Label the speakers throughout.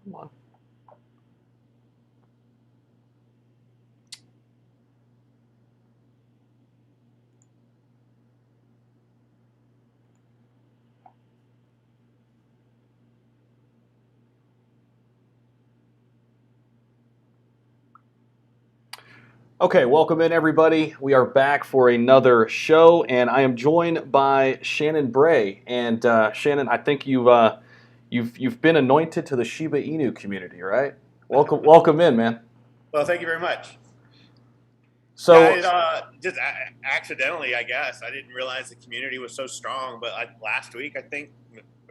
Speaker 1: Come on. Okay, welcome in everybody. We are back for another show, and I am joined by Shannon Bray. And Shannon, I think you've been anointed to the Shiba Inu community, right? Welcome in, man.
Speaker 2: Well, thank you very much. Yeah,
Speaker 1: So
Speaker 2: just accidentally, I guess. I didn't realize the community was so strong. But last week, I think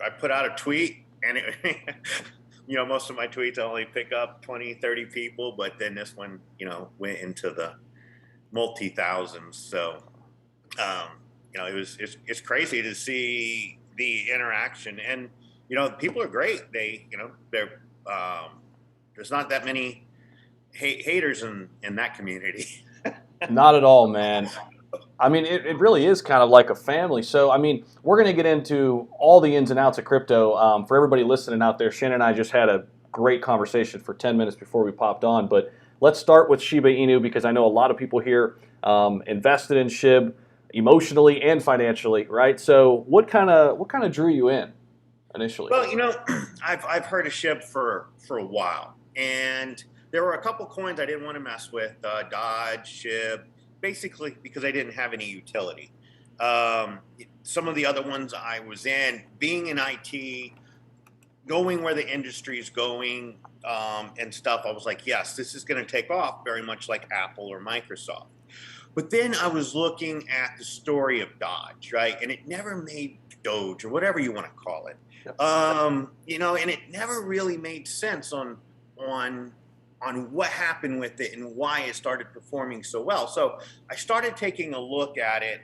Speaker 2: I put out a tweet, and most of my tweets only pick up 20, 30 people. But then this one, went into the multi thousands. So, um, it's crazy to see the interaction, and people are great. There's not that many haters in that community.
Speaker 1: not at all, man. I mean, it really is kind of like a family. So, I mean, we're going to get into all the ins and outs of crypto. For everybody listening out there, Shannon and I just had a great conversation for 10 minutes before we popped on. But let's start with Shiba Inu because I know a lot of people here invested in SHIB emotionally and financially, right? So, what kind of drew you in initially?
Speaker 2: Well, I've heard of SHIB for a while, and there were a couple coins I didn't want to mess with, Dodge, SHIB, basically because I didn't have any utility. Um, some of the other ones I was in, being in IT, going where the industry is going, and stuff, I was like, yes, this is going to take off very much like Apple or Microsoft. But then I was looking at the story of Dodge, right? And it never made Doge or whatever you want to call it.
Speaker 1: Yep.
Speaker 2: And it never really made sense on on what happened with it and why it started performing so well. So I started taking a look at it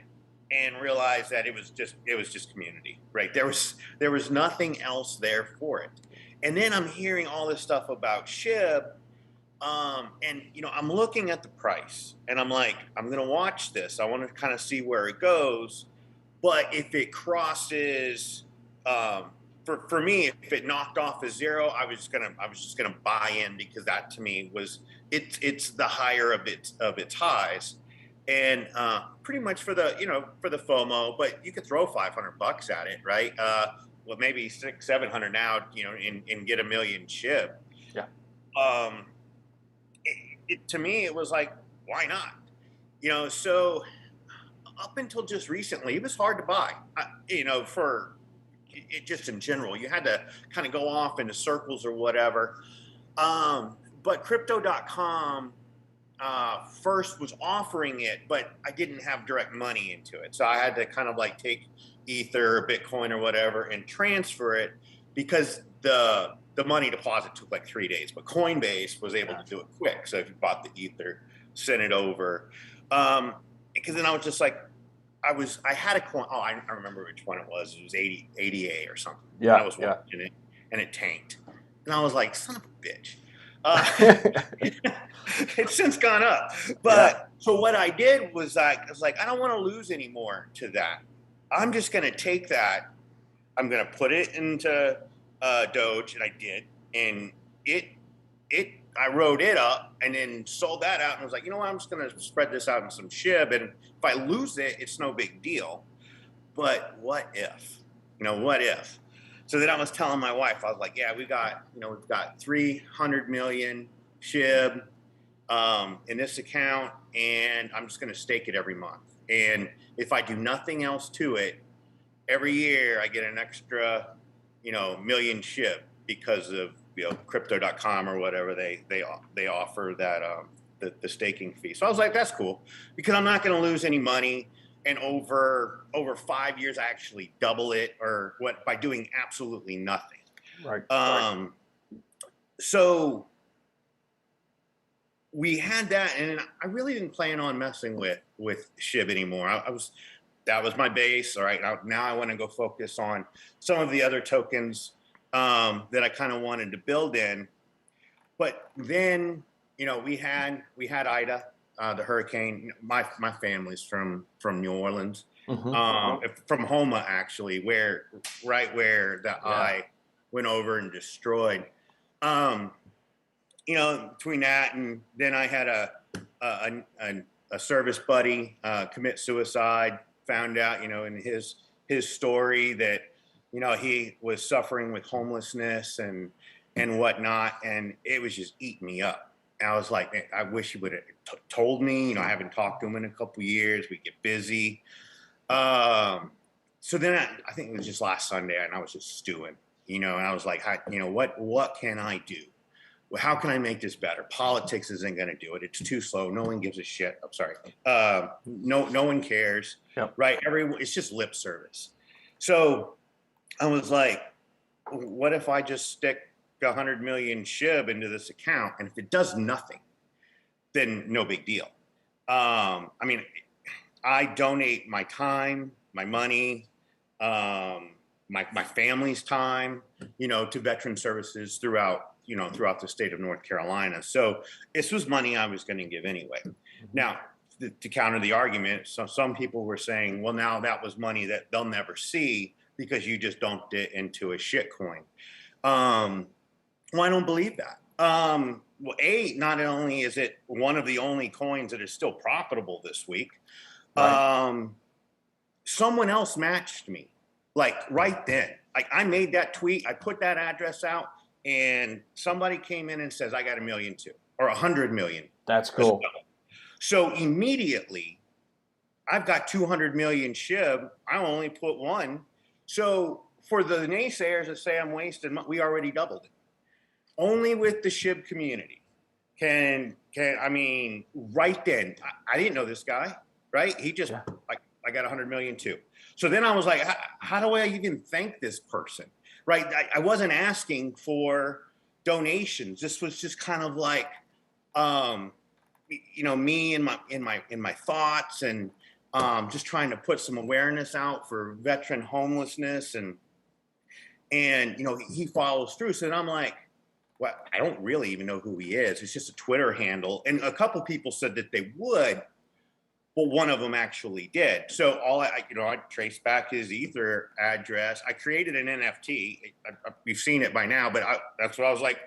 Speaker 2: and realized that it was just community, right? There was nothing else there for it. And then I'm hearing all this stuff about SHIB, and I'm looking at the price, and I'm like, I'm gonna watch this. I want to kind of see where it goes. But if it crosses, for me, if it knocked off a zero, I was just gonna buy in because that to me was it's the higher of its highs, and pretty much for the FOMO. But you could throw $500 at it, right? Well, maybe 600, 700 now, and get a million SHIB.
Speaker 1: Yeah.
Speaker 2: Um, to me, it was like, why not? So up until just recently, it was hard to buy. For it just in general, you had to kind of go off into circles or whatever. But crypto.com first was offering it, but I didn't have direct money into it. So I had to kind of like take Ether or Bitcoin or whatever and transfer it because the money deposit took like 3 days, but Coinbase was able to do it quick. So if you bought the Ether, send it over. Because then I was just like, I had a coin. Oh, I remember which one it was. It was 80 or something. And I
Speaker 1: Yeah.
Speaker 2: was
Speaker 1: Yeah.
Speaker 2: watching it, and it tanked. And I was like, son of a bitch. It's since gone up.
Speaker 1: Yeah.
Speaker 2: But so what I did was I was like, I don't want to lose any more to that. I'm just going to take that. I'm going to put it into Doge, and I did. And I wrote it up and then sold that out and was like, you know what, I'm just going to spread this out in some SHIB. And if I lose it, it's no big deal. But what if? What if? So then I was telling my wife, I was like, yeah, we've got 300 million SHIB in this account, and I'm just going to stake it every month. And if I do nothing else to it, every year I get an extra, million SHIB because of crypto.com or whatever they offer that the staking fee. So I was like, that's cool because I'm not going to lose any money. And over 5 years, I actually double it or what by doing absolutely nothing.
Speaker 1: Right.
Speaker 2: So we had that, and I really didn't plan on messing with SHIB anymore. That was my base. All right, now I want to go focus on some of the other tokens that I kind of wanted to build in. But then we had Ida, the hurricane. My family's from New Orleans, from Homa actually, where the
Speaker 1: Yeah.
Speaker 2: eye went over and destroyed. Um, between that and then I had a service buddy commit suicide. Found out, in his story that, he was suffering with homelessness and whatnot, and it was just eating me up. And I was like, man, I wish he would have told me. I haven't talked to him in a couple years. We get busy. So then I think it was just last Sunday, and I was just stewing, and I was like, what can I do? Well, how can I make this better? Politics isn't going to do it. It's too slow. No one gives a shit. I'm sorry. No one cares.
Speaker 1: Yep.
Speaker 2: Right? It's just lip service. So I was like, what if I just stick 100 million SHIB into this account, and if it does nothing, then no big deal. I mean, I donate my time, my money, my family's time, to veteran services throughout the state of North Carolina. So this was money I was going to give anyway. Now, to counter the argument, so some people were saying, well, now that was money that they'll never see because you just dumped it into a shit coin. Well, I don't believe that. Well, not only is it one of the only coins that is still profitable this week,
Speaker 1: Right.
Speaker 2: Someone else matched me, like right then. Like I made that tweet, I put that address out, and somebody came in and says, I got 1 million too, or 100 million.
Speaker 1: That's cool.
Speaker 2: So immediately, I've got 200 million SHIB. I only put one. So for the naysayers that say I'm wasting, we already doubled it. Only with the SHIB community I mean, right then, I didn't know this guy, right? He just, like, I got 100 million too. So then I was like, how do I even thank this person? Right? I wasn't asking for donations. This was just kind of like, me in my thoughts and just trying to put some awareness out for veteran homelessness and he follows through. So then I'm like, well, I don't really even know who he is. It's just a Twitter handle. And a couple people said that they would, but one of them actually did. So I traced back his Ether address. I created an NFT. We've seen it by now, but that's what I was like.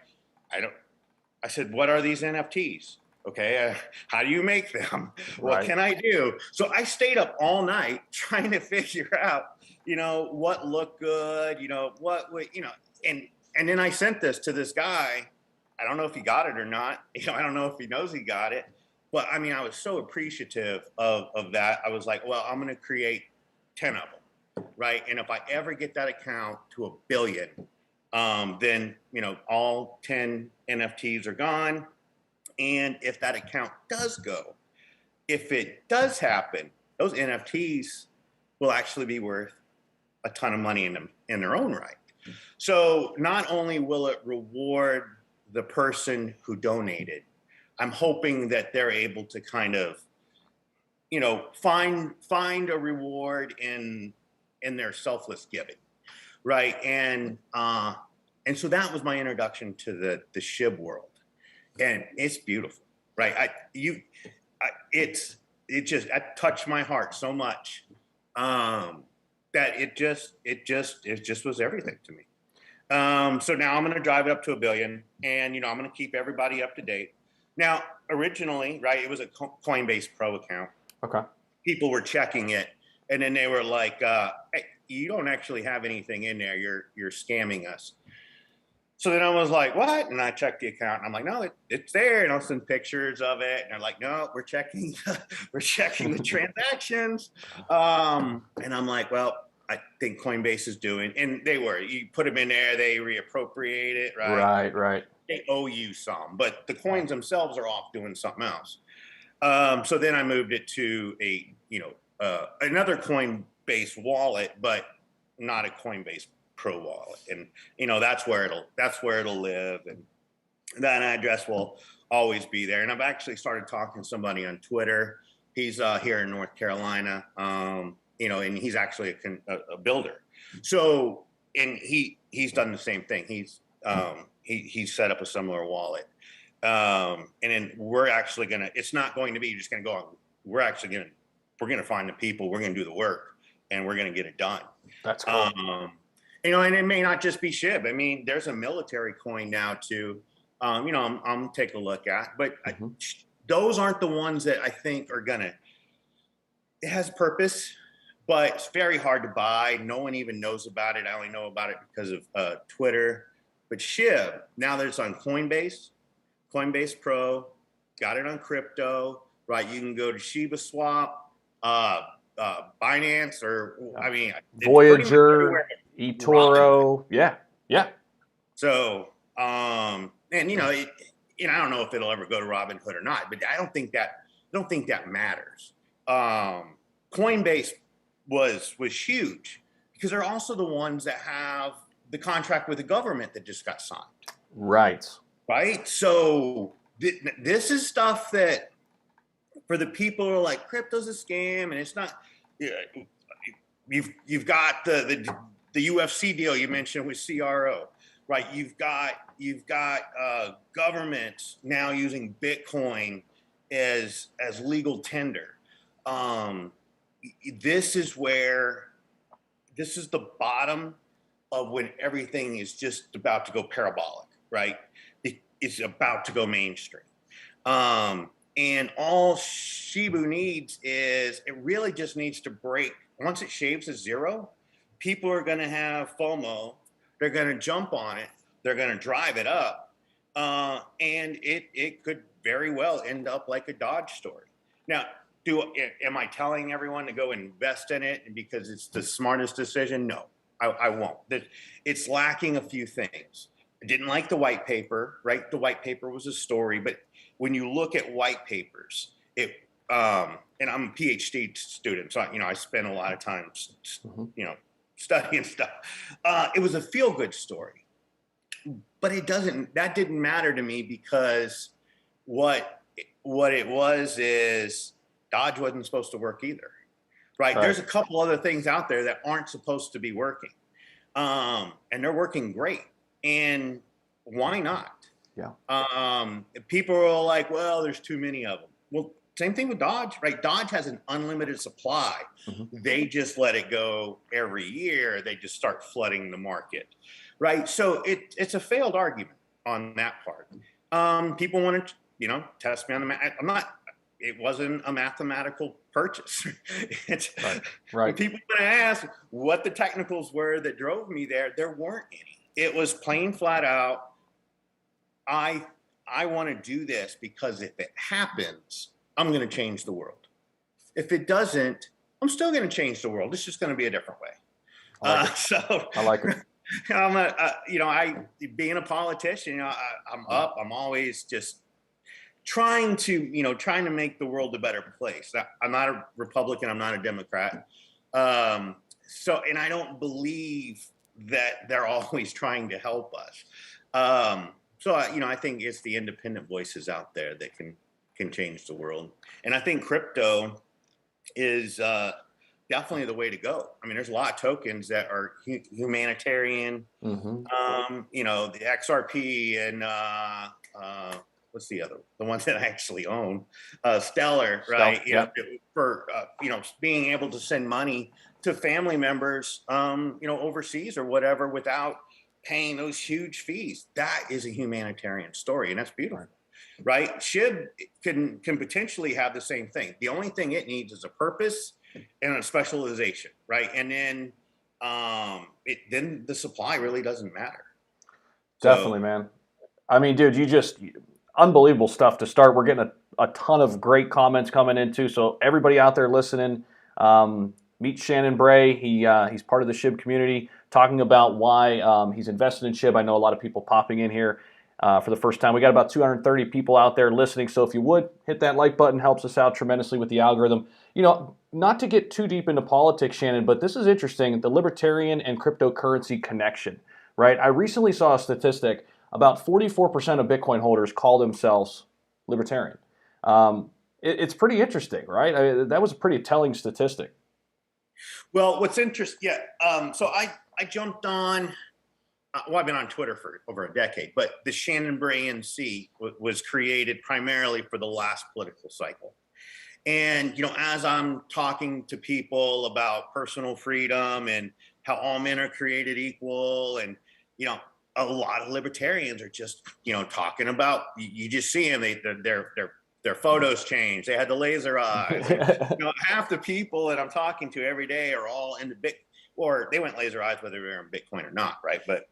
Speaker 2: I said, what are these NFTs? Okay, how do you make them? What
Speaker 1: Right.
Speaker 2: can I do? So I stayed up all night trying to figure out, what looked good, and then I sent this to this guy. I don't know if he got it or not. I don't know if he knows he got it. But I mean, I was so appreciative of that. I was like, well, I'm going to create 10 of them, right? And if I ever get that account to 1 billion, then, all 10 NFTs are gone. And if that account does go, if it does happen, those NFTs will actually be worth a ton of money in their own right. So not only will it reward the person who donated, I'm hoping that they're able to kind of, find a reward in their selfless giving, right? And so that was my introduction to the SHIB world, and it's beautiful, right? It touched my heart so much that it just was everything to me. So now I'm going to drive it up to 1 billion, and I'm going to keep everybody up to date. Now, originally, right, it was a Coinbase Pro account.
Speaker 1: Okay.
Speaker 2: People were checking it, and then they were like, "Hey, you don't actually have anything in there. You're scamming us." So then I was like, "What?" And I checked the account, and I'm like, "No, it's there." And I'll send pictures of it, and they're like, "No, we're checking the transactions." And I'm like, "Well, I think Coinbase is doing," and they were. You put them in there, they reappropriate it, right?
Speaker 1: Right.
Speaker 2: They owe you some, but the coins themselves are off doing something else. So then I moved it to another Coinbase wallet, but not a Coinbase Pro wallet, and that's where it'll live, and that address will always be there. And I've actually started talking to somebody on Twitter. He's here in North Carolina, and he's actually a builder. So, and he's done the same thing. He's set up a similar wallet. And then we're actually it's not going to be just going to go on. We're going to find the people, we're going to do the work, and we're going to get it done.
Speaker 1: That's cool.
Speaker 2: And it may not just be SHIB. I mean, there's a military coin now too. I'm take a look at, but
Speaker 1: Mm-hmm.
Speaker 2: those aren't the ones that I think are gonna. It has purpose, but it's very hard to buy. No one even knows about it. I only know about it because of Twitter. But SHIB, now that it's on Coinbase, Coinbase Pro, got it on crypto, right? You can go to Shiba Swap, Binance, or I mean, it's pretty much
Speaker 1: Voyager,
Speaker 2: everywhere. Robinhood.
Speaker 1: eToro, yeah, yeah,
Speaker 2: So, and I don't know if it'll ever go to Robinhood or not, but I don't think that matters. Coinbase was huge because they're also the ones that have the contract with the government that just got signed.
Speaker 1: right.
Speaker 2: Right. So this is stuff that for the people who are like crypto's a scam and it's not. You've got the UFC deal you mentioned with CRO, right? You've got governments now using Bitcoin as legal tender. This is the bottom of when everything is just about to go parabolic, right? It's about to go mainstream. And all Shibu needs is it really just needs to break. Once it shaves to zero, people are going to have FOMO. They're going to jump on it. They're going to drive it up. And it could very well end up like a Dodge story. Now, am I telling everyone to go invest in it because it's the smartest decision? No, I won't. It's lacking a few things. I didn't like the white paper, right? The white paper was a story, but when you look at white papers, and I'm a PhD student, so I spend a lot of time, studying stuff. It was a feel-good story, but that didn't matter to me because what it was is Dodge wasn't supposed to work either, right? There's a couple other things out there that aren't supposed to be working, and they're working great. And why not?
Speaker 1: Yeah.
Speaker 2: People are like, well, there's too many of them. Well, same thing with Dodge, right? Dodge has an unlimited supply.
Speaker 1: Mm-hmm.
Speaker 2: They just let it go every year. They just start flooding the market, right? So it's a failed argument on that part. People want to, test me on the math. It wasn't a mathematical purchase.
Speaker 1: Right.
Speaker 2: When people want to ask what the technicals were that drove me there weren't any. It was plain flat out. I want to do this because if it happens, I'm going to change the world. If it doesn't, I'm still going to change the world. It's just going to be a different way.
Speaker 1: I like it.
Speaker 2: Being a politician, I'm always just trying to make the world a better place. I'm not a Republican. I'm not a Democrat. And I don't believe that they're always trying to help us. I think it's the independent voices out there that can change the world. And I think crypto is definitely the way to go. I mean, there's a lot of tokens that are humanitarian.
Speaker 1: Mm-hmm.
Speaker 2: The XRP and what's the other? The ones that I actually own, Stellar, right?
Speaker 1: Yep.
Speaker 2: For being able to send money to family members, overseas or whatever without paying those huge fees. That is a humanitarian story, and that's beautiful, right? SHIB can potentially have the same thing. The only thing it needs is a purpose and a specialization, right? And then then the supply really doesn't matter.
Speaker 1: Definitely, man. I mean, dude, unbelievable stuff to start. We're getting a ton of great comments coming in too. So everybody out there listening, meet Shannon Bray. He's part of the SHIB community, talking about why he's invested in SHIB. I know a lot of people popping in here for the first time. We got about 230 people out there listening. So if you would hit that like button, helps us out tremendously with the algorithm. Not to get too deep into politics, Shannon, but this is interesting, the libertarian and cryptocurrency connection, right? I recently saw a statistic, about 44% of Bitcoin holders call themselves libertarian. It's pretty interesting, right? That was a pretty telling statistic.
Speaker 2: Well, what's interesting, so I jumped on, I've been on Twitter for over a decade, but the Shannon Bray NC was created primarily for the last political cycle. And, as I'm talking to people about personal freedom and how all men are created equal, and a lot of libertarians are just talking about, you just see them, their photos change, they had the laser eyes, and half the people that I'm talking to every day are all into or they went laser eyes whether they're in Bitcoin or not, right? But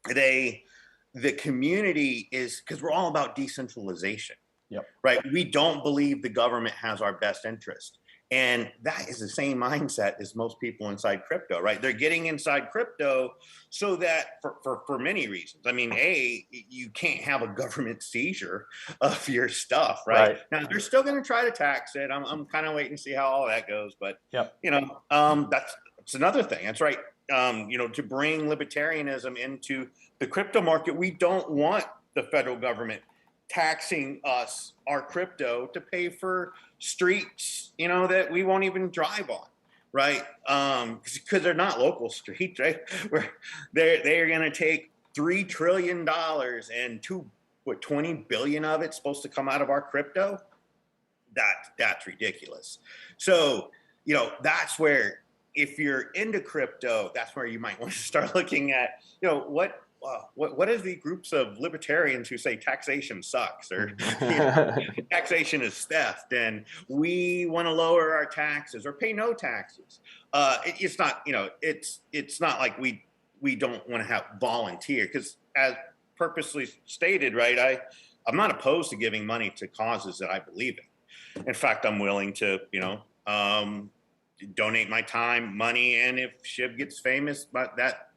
Speaker 2: the community is, because we're all about decentralization.
Speaker 1: Yep.
Speaker 2: Right? We don't believe the government has our best interest. And that is the same mindset as most people inside crypto, right? They're getting inside crypto so that for many reasons. I mean, you can't have a government seizure of your stuff, right? Now, they're still going to try to tax it. I'm kind of waiting to see how all that goes. But,
Speaker 1: yep.
Speaker 2: That's another thing. That's right. To bring libertarianism into the crypto market, we don't want the federal government taxing us, our crypto, to pay for streets, that we won't even drive on, right? Because they're not local streets, right? Where they're going to take $3 trillion and 20 billion of it's supposed to come out of our crypto. That's ridiculous. So, that's where, if you're into crypto, that's where you might want to start looking at, what is the groups of libertarians who say taxation sucks, or taxation is theft, and we want to lower our taxes or pay no taxes. It's not, it's not like we don't want to have volunteer, because as purposely stated, right, I'm not opposed to giving money to causes that I believe in. In fact, I'm willing to, donate my time, money, and if Shib gets famous, but that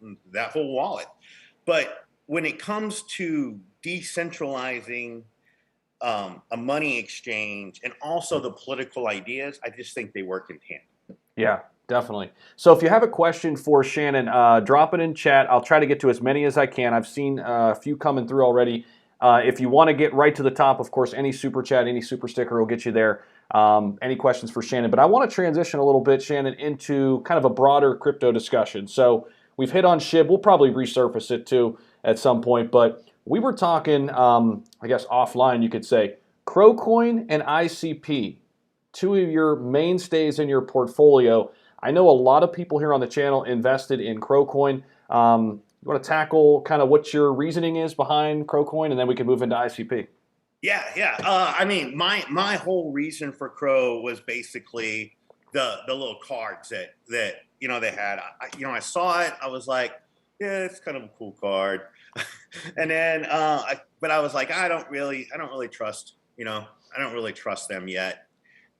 Speaker 2: whole wallet. But when it comes to decentralizing a money exchange and also the political ideas, I just think they work in tandem.
Speaker 1: Yeah, definitely. So if you have a question for Shannon, drop it in chat. I'll try to get to as many as I can. I've seen a few coming through already. If you want to get right to the top, of course, any super chat, any super sticker will get you there. Any questions for Shannon? But I want to transition a little bit, Shannon, into kind of a broader crypto discussion. So we've hit on SHIB. We'll probably resurface it too at some point. But we were talking, I guess offline, you could say, Crowcoin and ICP, two of your mainstays in your portfolio. I know a lot of people here on the channel invested in Crowcoin. You want to tackle kind of what your reasoning is behind Crowcoin, and then we can move into ICP.
Speaker 2: Yeah. I mean, my whole reason for Crow was basically the little cards that they had. I saw it. I was like, yeah, it's kind of a cool card. And then, but I was like, I don't really trust. I don't really trust them yet.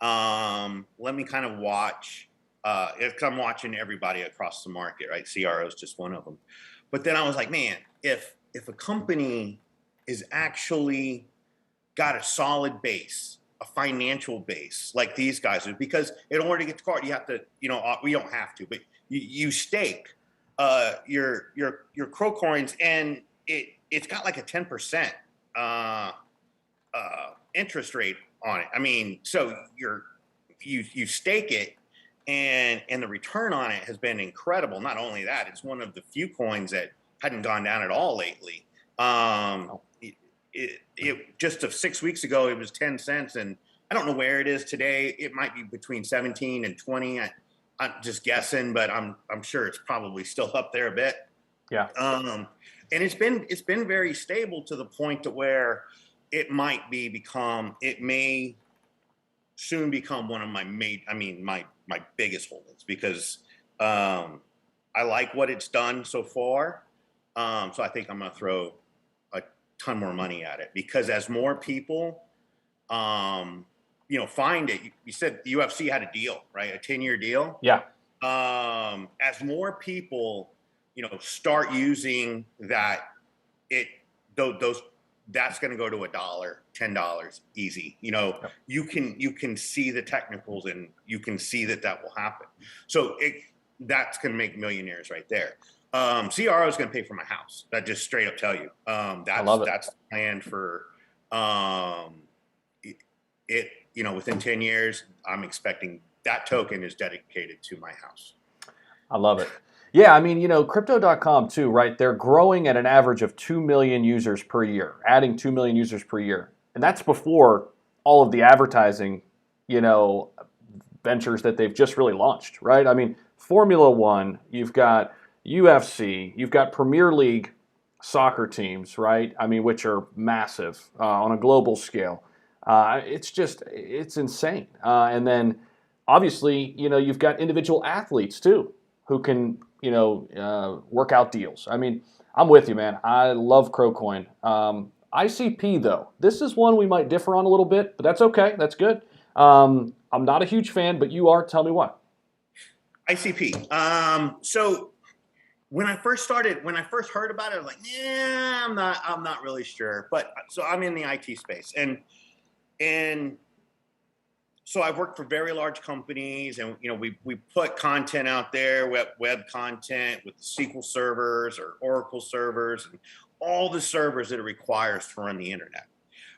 Speaker 2: Let me kind of watch. If I'm watching everybody across the market, right? CRO is just one of them. But then I was like, man, if a company is actually got a solid base, a financial base, like these guys do, because in order to get the card, you have to, we don't have to, but you stake your Crow coins, and it's got like a 10% interest rate on it. I mean, so you stake it, and the return on it has been incredible. Not only that, it's one of the few coins that hadn't gone down at all lately. It just 6 weeks ago, it was 10 cents, and I don't know where it is today. It might be between 17 and 20. I'm just guessing, but I'm sure it's probably still up there a bit.
Speaker 1: Yeah.
Speaker 2: And it's been very stable to the point to where it may soon become one of my my biggest holdings, because I like what it's done so far. So I think I'm going to throw a ton more money at it, because as more people, find it, you said the UFC had a deal, right? A 10-year deal.
Speaker 1: Yeah.
Speaker 2: As more people, start using that, that's going to go to $1, $10 easy.
Speaker 1: Yep.
Speaker 2: You can see the technicals, and you can see that will happen. So that's going to make millionaires right there. CRO is going to pay for my house. That just straight up tell you. That's planned for it. Within 10 years, I'm expecting that token is dedicated to my house.
Speaker 1: I love it. Yeah, I mean, Crypto.com too, right? They're growing at an average of 2 million users per year, adding 2 million users per year. And that's before all of the advertising, ventures that they've just really launched, right? I mean, Formula One, you've got UFC, you've got Premier League soccer teams, right? I mean, which are massive on a global scale. It's insane. And then obviously, you've got individual athletes too who can, work out deals. I mean, I'm with you, man. I love Crowcoin. ICP though, this is one we might differ on a little bit, but that's okay. That's good. I'm not a huge fan, but you are. Tell me why.
Speaker 2: ICP. So when I first heard about it, I was like, yeah, I'm not really sure. But so I'm in the IT space, and so I've worked for very large companies, and we put content out there, web content with SQL servers or Oracle servers, and all the servers that it requires to run the internet,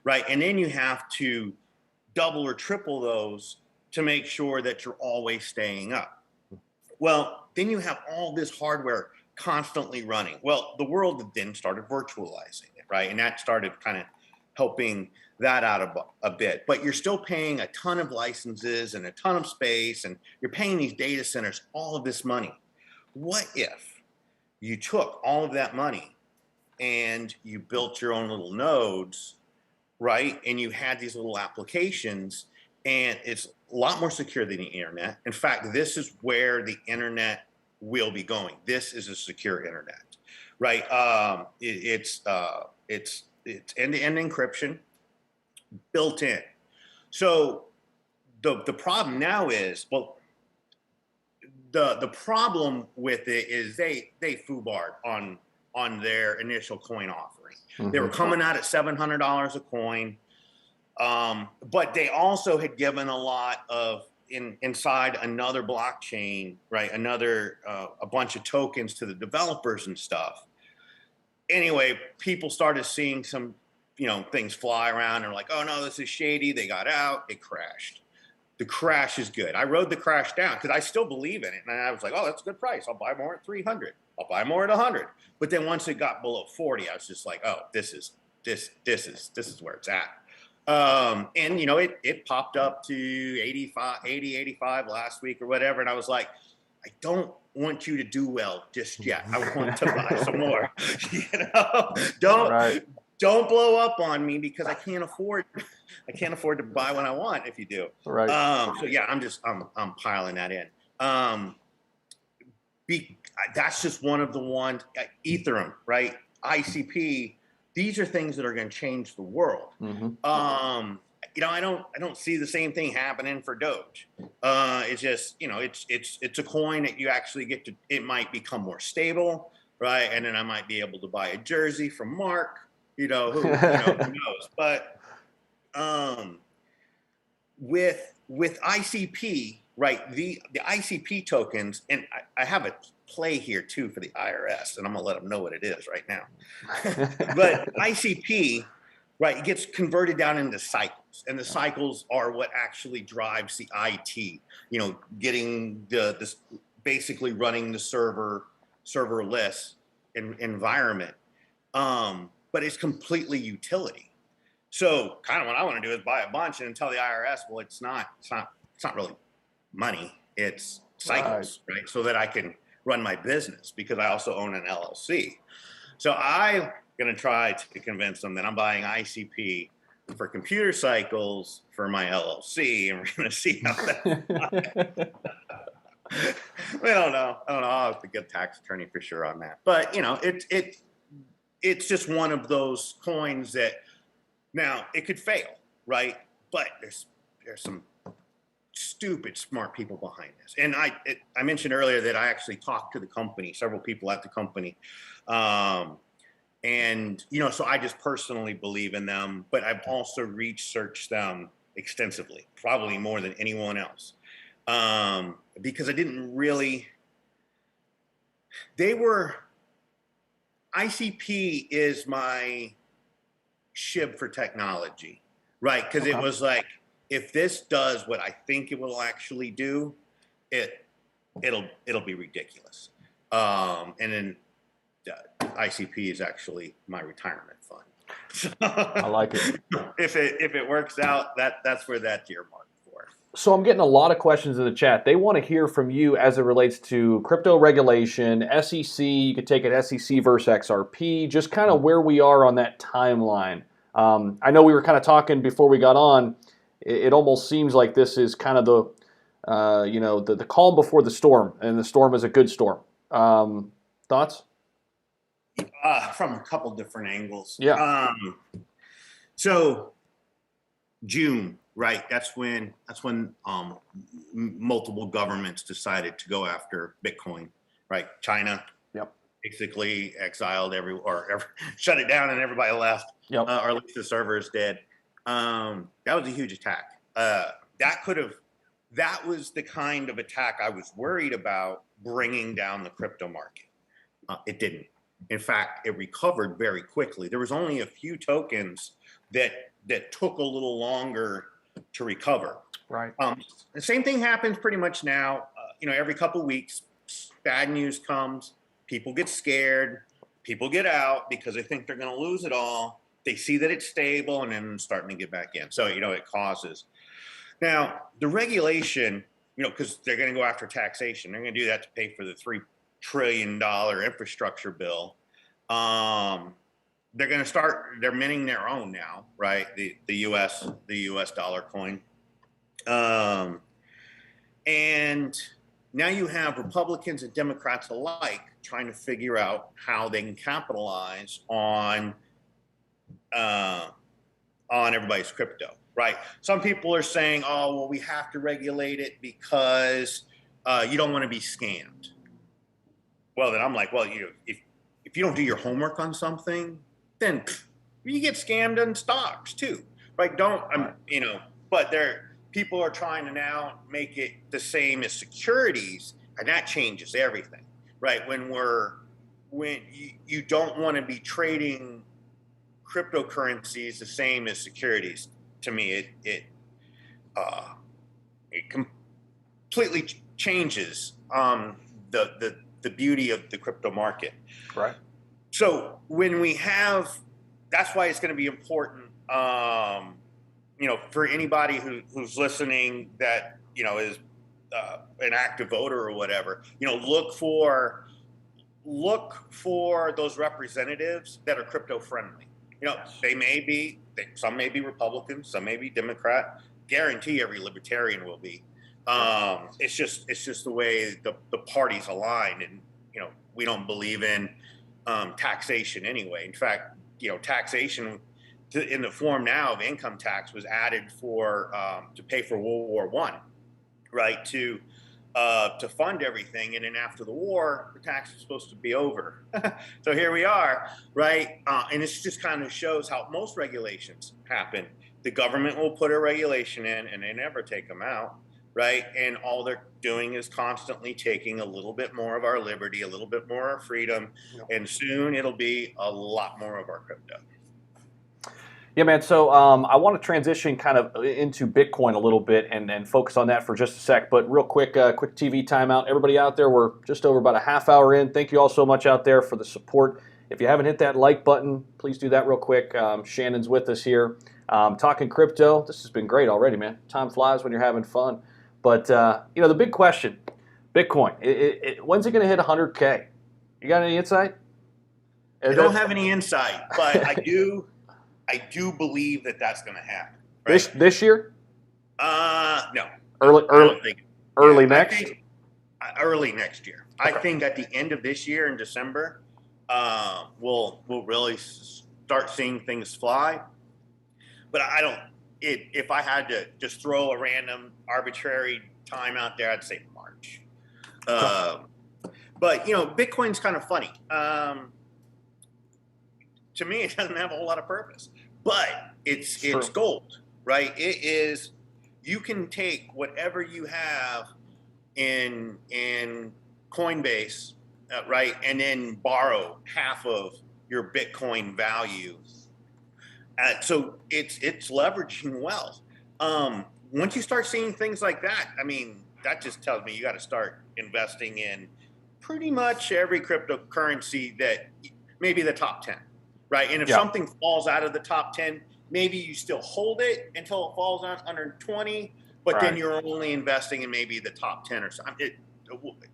Speaker 2: right? And then you have to double or triple those to make sure that you're always staying up. Well, then you have all this hardware constantly running. Well, the world then started virtualizing it, right? And that started kind of helping that out a bit. But you're still paying a ton of licenses and a ton of space, and you're paying these data centers all of this money. What if you took all of that money and you built your own little nodes, right? And you had these little applications, and it's a lot more secure than the internet. In fact, this is where the internet will be going. This is a secure internet, right? It's end-to-end encryption built in. So the problem now is, well, the problem with it is they foobarred on their initial coin offering. Mm-hmm. They were coming out at $700 a coin. But they also had given a lot of inside another blockchain, right? A bunch of tokens to the developers and stuff. Anyway, people started seeing some, things fly around and like, oh no, this is shady. They got out, it crashed. The crash is good. I rode the crash down because I still believe in it. And I was like, oh, that's a good price. I'll buy more at 300. I'll buy more at 100. But then once it got below 40, I was just like, oh, this is where it's at. And it popped up to 85 last week or whatever. And I was like, I don't want you to do well just yet. I want to buy some more. Don't blow up on me because I can't afford to buy what I want if you do.
Speaker 1: Right.
Speaker 2: So yeah, I'm piling that in. That's just one of the ones. Ethereum, right? ICP. These are things that are going to change the world. Mm-hmm. I don't see the same thing happening for Doge. It's just, it's a coin that you actually get to. It might become more stable, right? And then I might be able to buy a jersey from Mark. Who knows? But with ICP, right? The ICP tokens, and I have a play here too for the IRS, and I'm gonna let them know what it is right now. But ICP, right, it gets converted down into cycles, and the cycles are what actually drives the IT. Getting this basically running the serverless environment. But it's completely utility. So kind of what I want to do is buy a bunch and tell the IRS, well, it's not really money, it's cycles, right? So that I can run my business because I also own an LLC. So I'm going to try to convince them that I'm buying ICP for computer cycles for my LLC, and we're going to see how that. I don't know. I'll have to get a tax attorney for sure on that. But it's just one of those coins that now it could fail, right? But there's some stupid smart people behind this. And I mentioned earlier that I actually talked to the company, several people at the company. And, so I just personally believe in them, but I've also researched them extensively, probably more than anyone else. Because I didn't really, ICP is my SHIB for technology, right? Because it was like, if this does what I think it will actually do, it'll be ridiculous. And then ICP is actually my retirement fund. So
Speaker 1: I like it.
Speaker 2: If it works out, that's where that's earmarked for.
Speaker 1: So I'm getting a lot of questions in the chat. They want to hear from you as it relates to crypto regulation, SEC. You could take it SEC versus XRP, just kind of where we are on that timeline. I know we were kind of talking before we got on. It almost seems like this is kind of the calm before the storm, and the storm is a good storm. Thoughts?
Speaker 2: From a couple different angles.
Speaker 1: Yeah.
Speaker 2: So June, right? That's when multiple governments decided to go after Bitcoin, right? China,
Speaker 1: Yep.
Speaker 2: basically exiled shut it down, and everybody left.
Speaker 1: Yep.
Speaker 2: Or at least the servers did. That was a huge attack. That was the kind of attack I was worried about bringing down the crypto market. It didn't. In fact, it recovered very quickly. There was only a few tokens that took a little longer to recover.
Speaker 1: Right.
Speaker 2: The same thing happens pretty much now. Every couple of weeks, bad news comes. People get scared. People get out because they think they're going to lose it all. They see that it's stable and then starting to get back in. So, it causes. Now, the regulation, because they're going to go after taxation. They're going to do that to pay for the $3 trillion infrastructure bill. They're going to they're minting their own now, right? The US dollar coin. And now you have Republicans and Democrats alike trying to figure out how they can capitalize on everybody's crypto, right? Some people are saying, oh, well, we have to regulate it because you don't want to be scammed. Well, then I'm like, well, if you don't do your homework on something, then you get scammed in stocks too, right? But people are trying to now make it the same as securities, and that changes everything, right? When you don't want to be trading cryptocurrencies the same as securities. To me, it completely changes the beauty of the crypto market.
Speaker 1: Right. So
Speaker 2: that's why it's going to be important, for anybody who's listening that, is an active voter or whatever, look for those representatives that are crypto friendly. Some may be Republican, some may be Democrat. Guarantee every libertarian will be. It's just the way the parties align, and we don't believe in taxation anyway. In fact, taxation in the form now of income tax was added to pay for World War I, right? To fund everything, and then after the war, the tax is supposed to be over. So here we are, right? And this just kind of shows how most regulations happen. The government will put a regulation in, and they never take them out. Right. And all they're doing is constantly taking a little bit more of our liberty, a little bit more of our freedom. And soon it'll be a lot more of our crypto.
Speaker 1: Yeah, man. So I want to transition kind of into Bitcoin a little bit and focus on that for just a sec. But real quick TV timeout. Everybody out there, we're just over about a half hour in. Thank you all so much out there for the support. If you haven't hit that like button, please do that real quick. Shannon's with us here talking crypto. This has been great already, man. Time flies when you're having fun. But, the big question, Bitcoin, when's it going to hit 100K? You got any insight?
Speaker 2: I don't have any insight, but I do believe that that's going to happen. Right?
Speaker 1: This year?
Speaker 2: No.
Speaker 1: Early next?
Speaker 2: Early next year.
Speaker 1: Okay.
Speaker 2: I think at the end of this year in December, we'll really start seeing things fly. But if I had to just throw a random arbitrary time out there, I'd say March. But Bitcoin's kind of funny. To me, it doesn't have a whole lot of purpose, but it's gold, right? It is. You can take whatever you have in Coinbase, right, and then borrow half of your Bitcoin value. So it's leveraging wealth. Once you start seeing things like that, that just tells me you got to start investing in pretty much every cryptocurrency that maybe the top 10, right? And if something falls out of the top 10, maybe you still hold it until it falls under 20, but then
Speaker 1: Right.
Speaker 2: you're only investing in maybe the top 10 or something.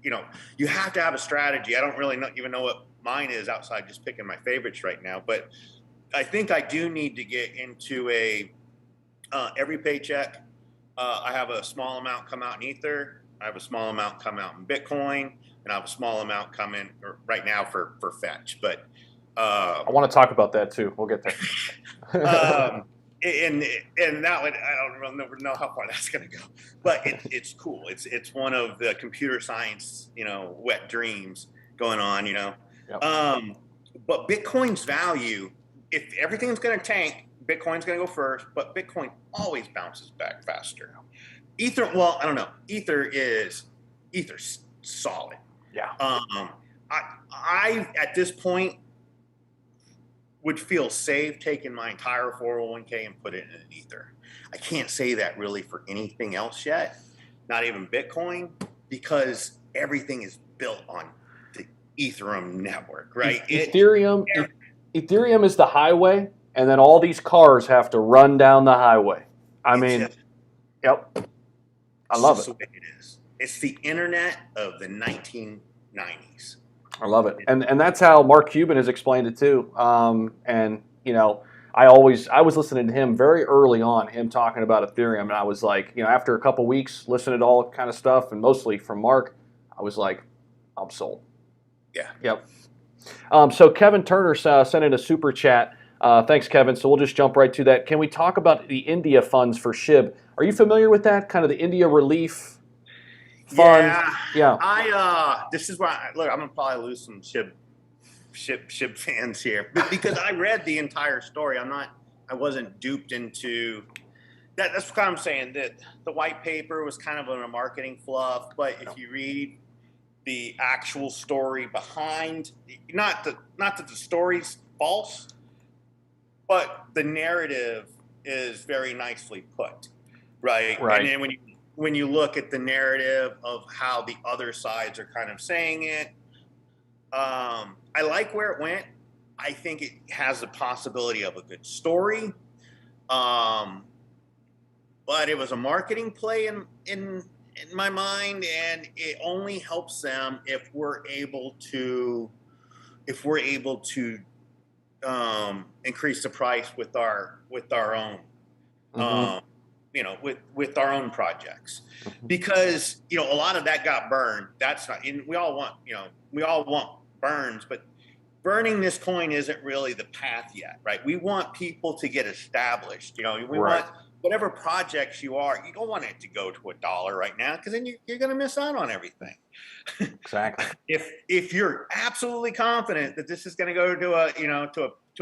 Speaker 2: You know, you have to have a strategy. I don't really even know what mine is outside just picking my favorites right now, but I think I do need to get into every paycheck. I have a small amount come out in Ether. I have a small amount come out in Bitcoin, and I have a small amount come in right now for Fetch. But
Speaker 1: I want to talk about that too. We'll get there.
Speaker 2: um, and that one I don't never know how far that's going to go, but it's cool. It's one of the computer science, you know, wet dreams going on, you know.
Speaker 1: Yep.
Speaker 2: But Bitcoin's value, if everything's going to tank, Bitcoin's going to go first, but Bitcoin always bounces back faster. Ether, well, I don't know. Ether's solid.
Speaker 1: Yeah.
Speaker 2: I at this point would feel safe taking my entire 401k and put it in an Ether. I can't say that really for anything else yet, not even Bitcoin, because everything is built on the Ethereum network, right?
Speaker 1: Ethereum is the highway, and then all these cars have to run down the highway. I mean, yep. I love it.
Speaker 2: The way it is. It's the internet of the 1990s.
Speaker 1: I love it, and that's how Mark Cuban has explained it too. And you know, I was listening to him very early on, him talking about Ethereum, and I was like, you know, after a couple weeks listening to all kind of stuff, and mostly from Mark, I was like, I'm sold.
Speaker 2: Yeah.
Speaker 1: Yep. So Kevin Turner sent in a super chat. Thanks, Kevin. So we'll just jump right to that. Can we talk about the India funds for SHIB? Are you familiar with that? Kind of the India relief fund?
Speaker 2: Yeah. This is why look, I'm gonna probably lose some SHIB fans here, because I read the entire story. I wasn't duped into that. That's what I'm saying. That the white paper was kind of a marketing fluff, but if you read the actual story behind, not that the story's false, but the narrative is very nicely put, right? And then when you look at the narrative of how the other sides are kind of saying it, I like where it went. I think it has the possibility of a good story, but it was a marketing play in my mind, and it only helps them if we're able to increase the price with our own, you know, with our own projects, because you know a lot of that got burned. That's not, and we all want burns, but burning this coin isn't really the path yet, right? We want people to get established. You know, we want whatever projects you don't want it to go to $1 right now, because then you're going to miss out on everything.
Speaker 1: Exactly.
Speaker 2: If you're absolutely confident that this is going to go to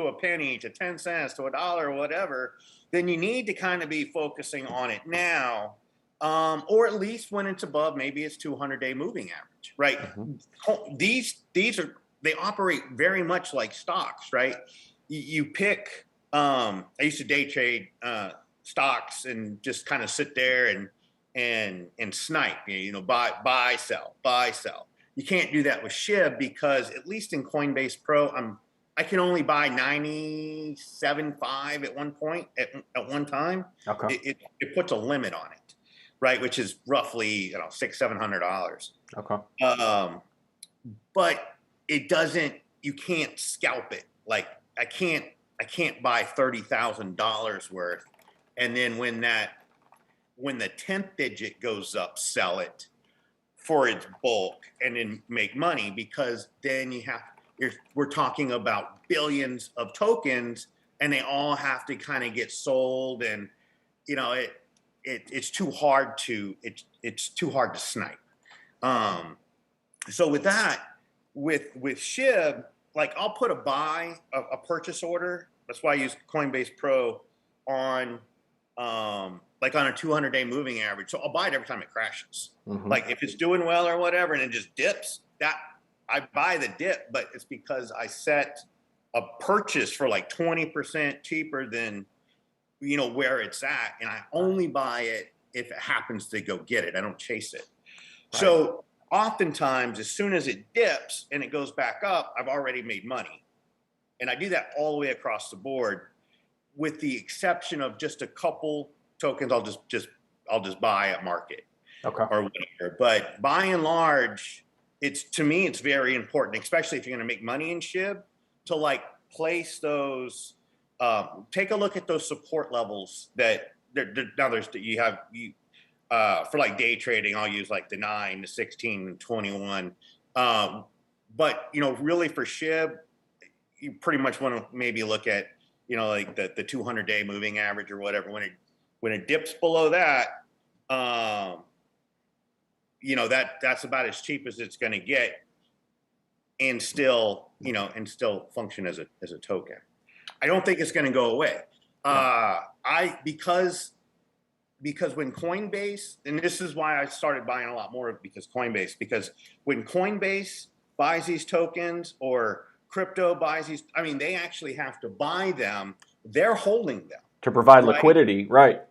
Speaker 2: a penny, to 10 cents, to $1 or whatever, then you need to kind of be focusing on it now, or at least when it's above maybe it's 200-day moving average, right? They operate very much like stocks, right? You pick. I used to day trade stocks and just kind of sit there and snipe, you know, buy, sell, buy, sell. You can't do that with SHIB, because at least in Coinbase Pro, I can only buy 97.5 at one point at one time.
Speaker 1: Okay.
Speaker 2: It puts a limit on it, right? Which is roughly $600-700.
Speaker 1: Okay.
Speaker 2: But it doesn't. You can't scalp it. Like I can't buy $30,000 worth, and then when the 10th digit goes up, sell it for its bulk and then make money, because then we're talking about billions of tokens, and they all have to kind of get sold, and you know it's too hard to snipe. So with that, with SHIB, like I'll put a purchase order. That's why I use Coinbase Pro on like on a 200-day moving average. So I'll buy it every time it crashes. Like if it's doing well or whatever and it just dips, that I buy the dip, but it's because I set a purchase for like 20% cheaper than, you know, where it's at. And I only buy it if it happens to go get it. I don't chase it. Right. So oftentimes, as soon as it dips and it goes back up, I've already made money. And I do that all the way across the board, with the exception of just a couple tokens. I'll just buy at market
Speaker 1: Okay.
Speaker 2: or whatever. But by and large, to me, it's very important, especially if you're going to make money in SHIB, to like place those. Take a look at those support levels that for like day trading. I'll use like the 9, the 16, and 21. But really for SHIB, you pretty much want to maybe look at like the 200-day moving average or whatever. When it dips below that, that's about as cheap as it's going to get, and still function as a token. I don't think it's going to go away. Because when Coinbase, and this is why I started buying a lot more, because when Coinbase buys these tokens or crypto buys these, I mean, they actually have to buy them. They're holding them
Speaker 1: to provide liquidity, right?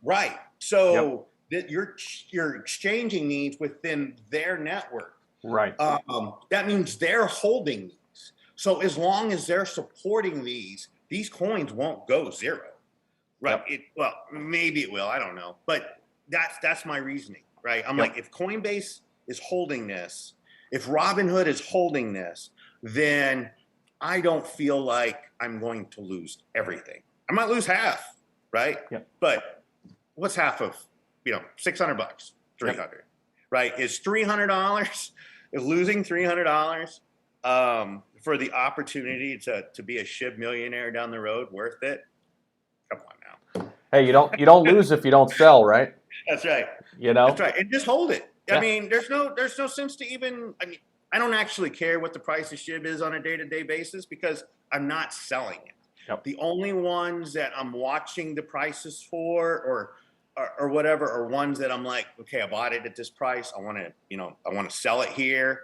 Speaker 2: Right. So that you're exchanging these within their network.
Speaker 1: Right.
Speaker 2: That means they're holding these. So as long as they're supporting these coins won't go zero. Right. Well, maybe it will. I don't know. But that's my reasoning. Right. I'm like, if Coinbase is holding this, if Robinhood is holding this, then I don't feel like I'm going to lose everything. I might lose half. Right.
Speaker 1: Yep.
Speaker 2: But what's half of, $600, 300, right? Is $300, is losing $300 for the opportunity to be a SHIB millionaire down the road worth it? Come on now.
Speaker 1: Hey, you don't lose if you don't sell, right?
Speaker 2: That's right.
Speaker 1: That's
Speaker 2: right. And just hold it. I mean, there's no sense to even. I mean, I don't actually care what the price of SHIB is on a day-to-day basis, because I'm not selling it.
Speaker 1: Yep.
Speaker 2: The only ones that I'm watching the prices for, or whatever, are ones that I'm like, okay, I bought it at this price. I want to sell it here.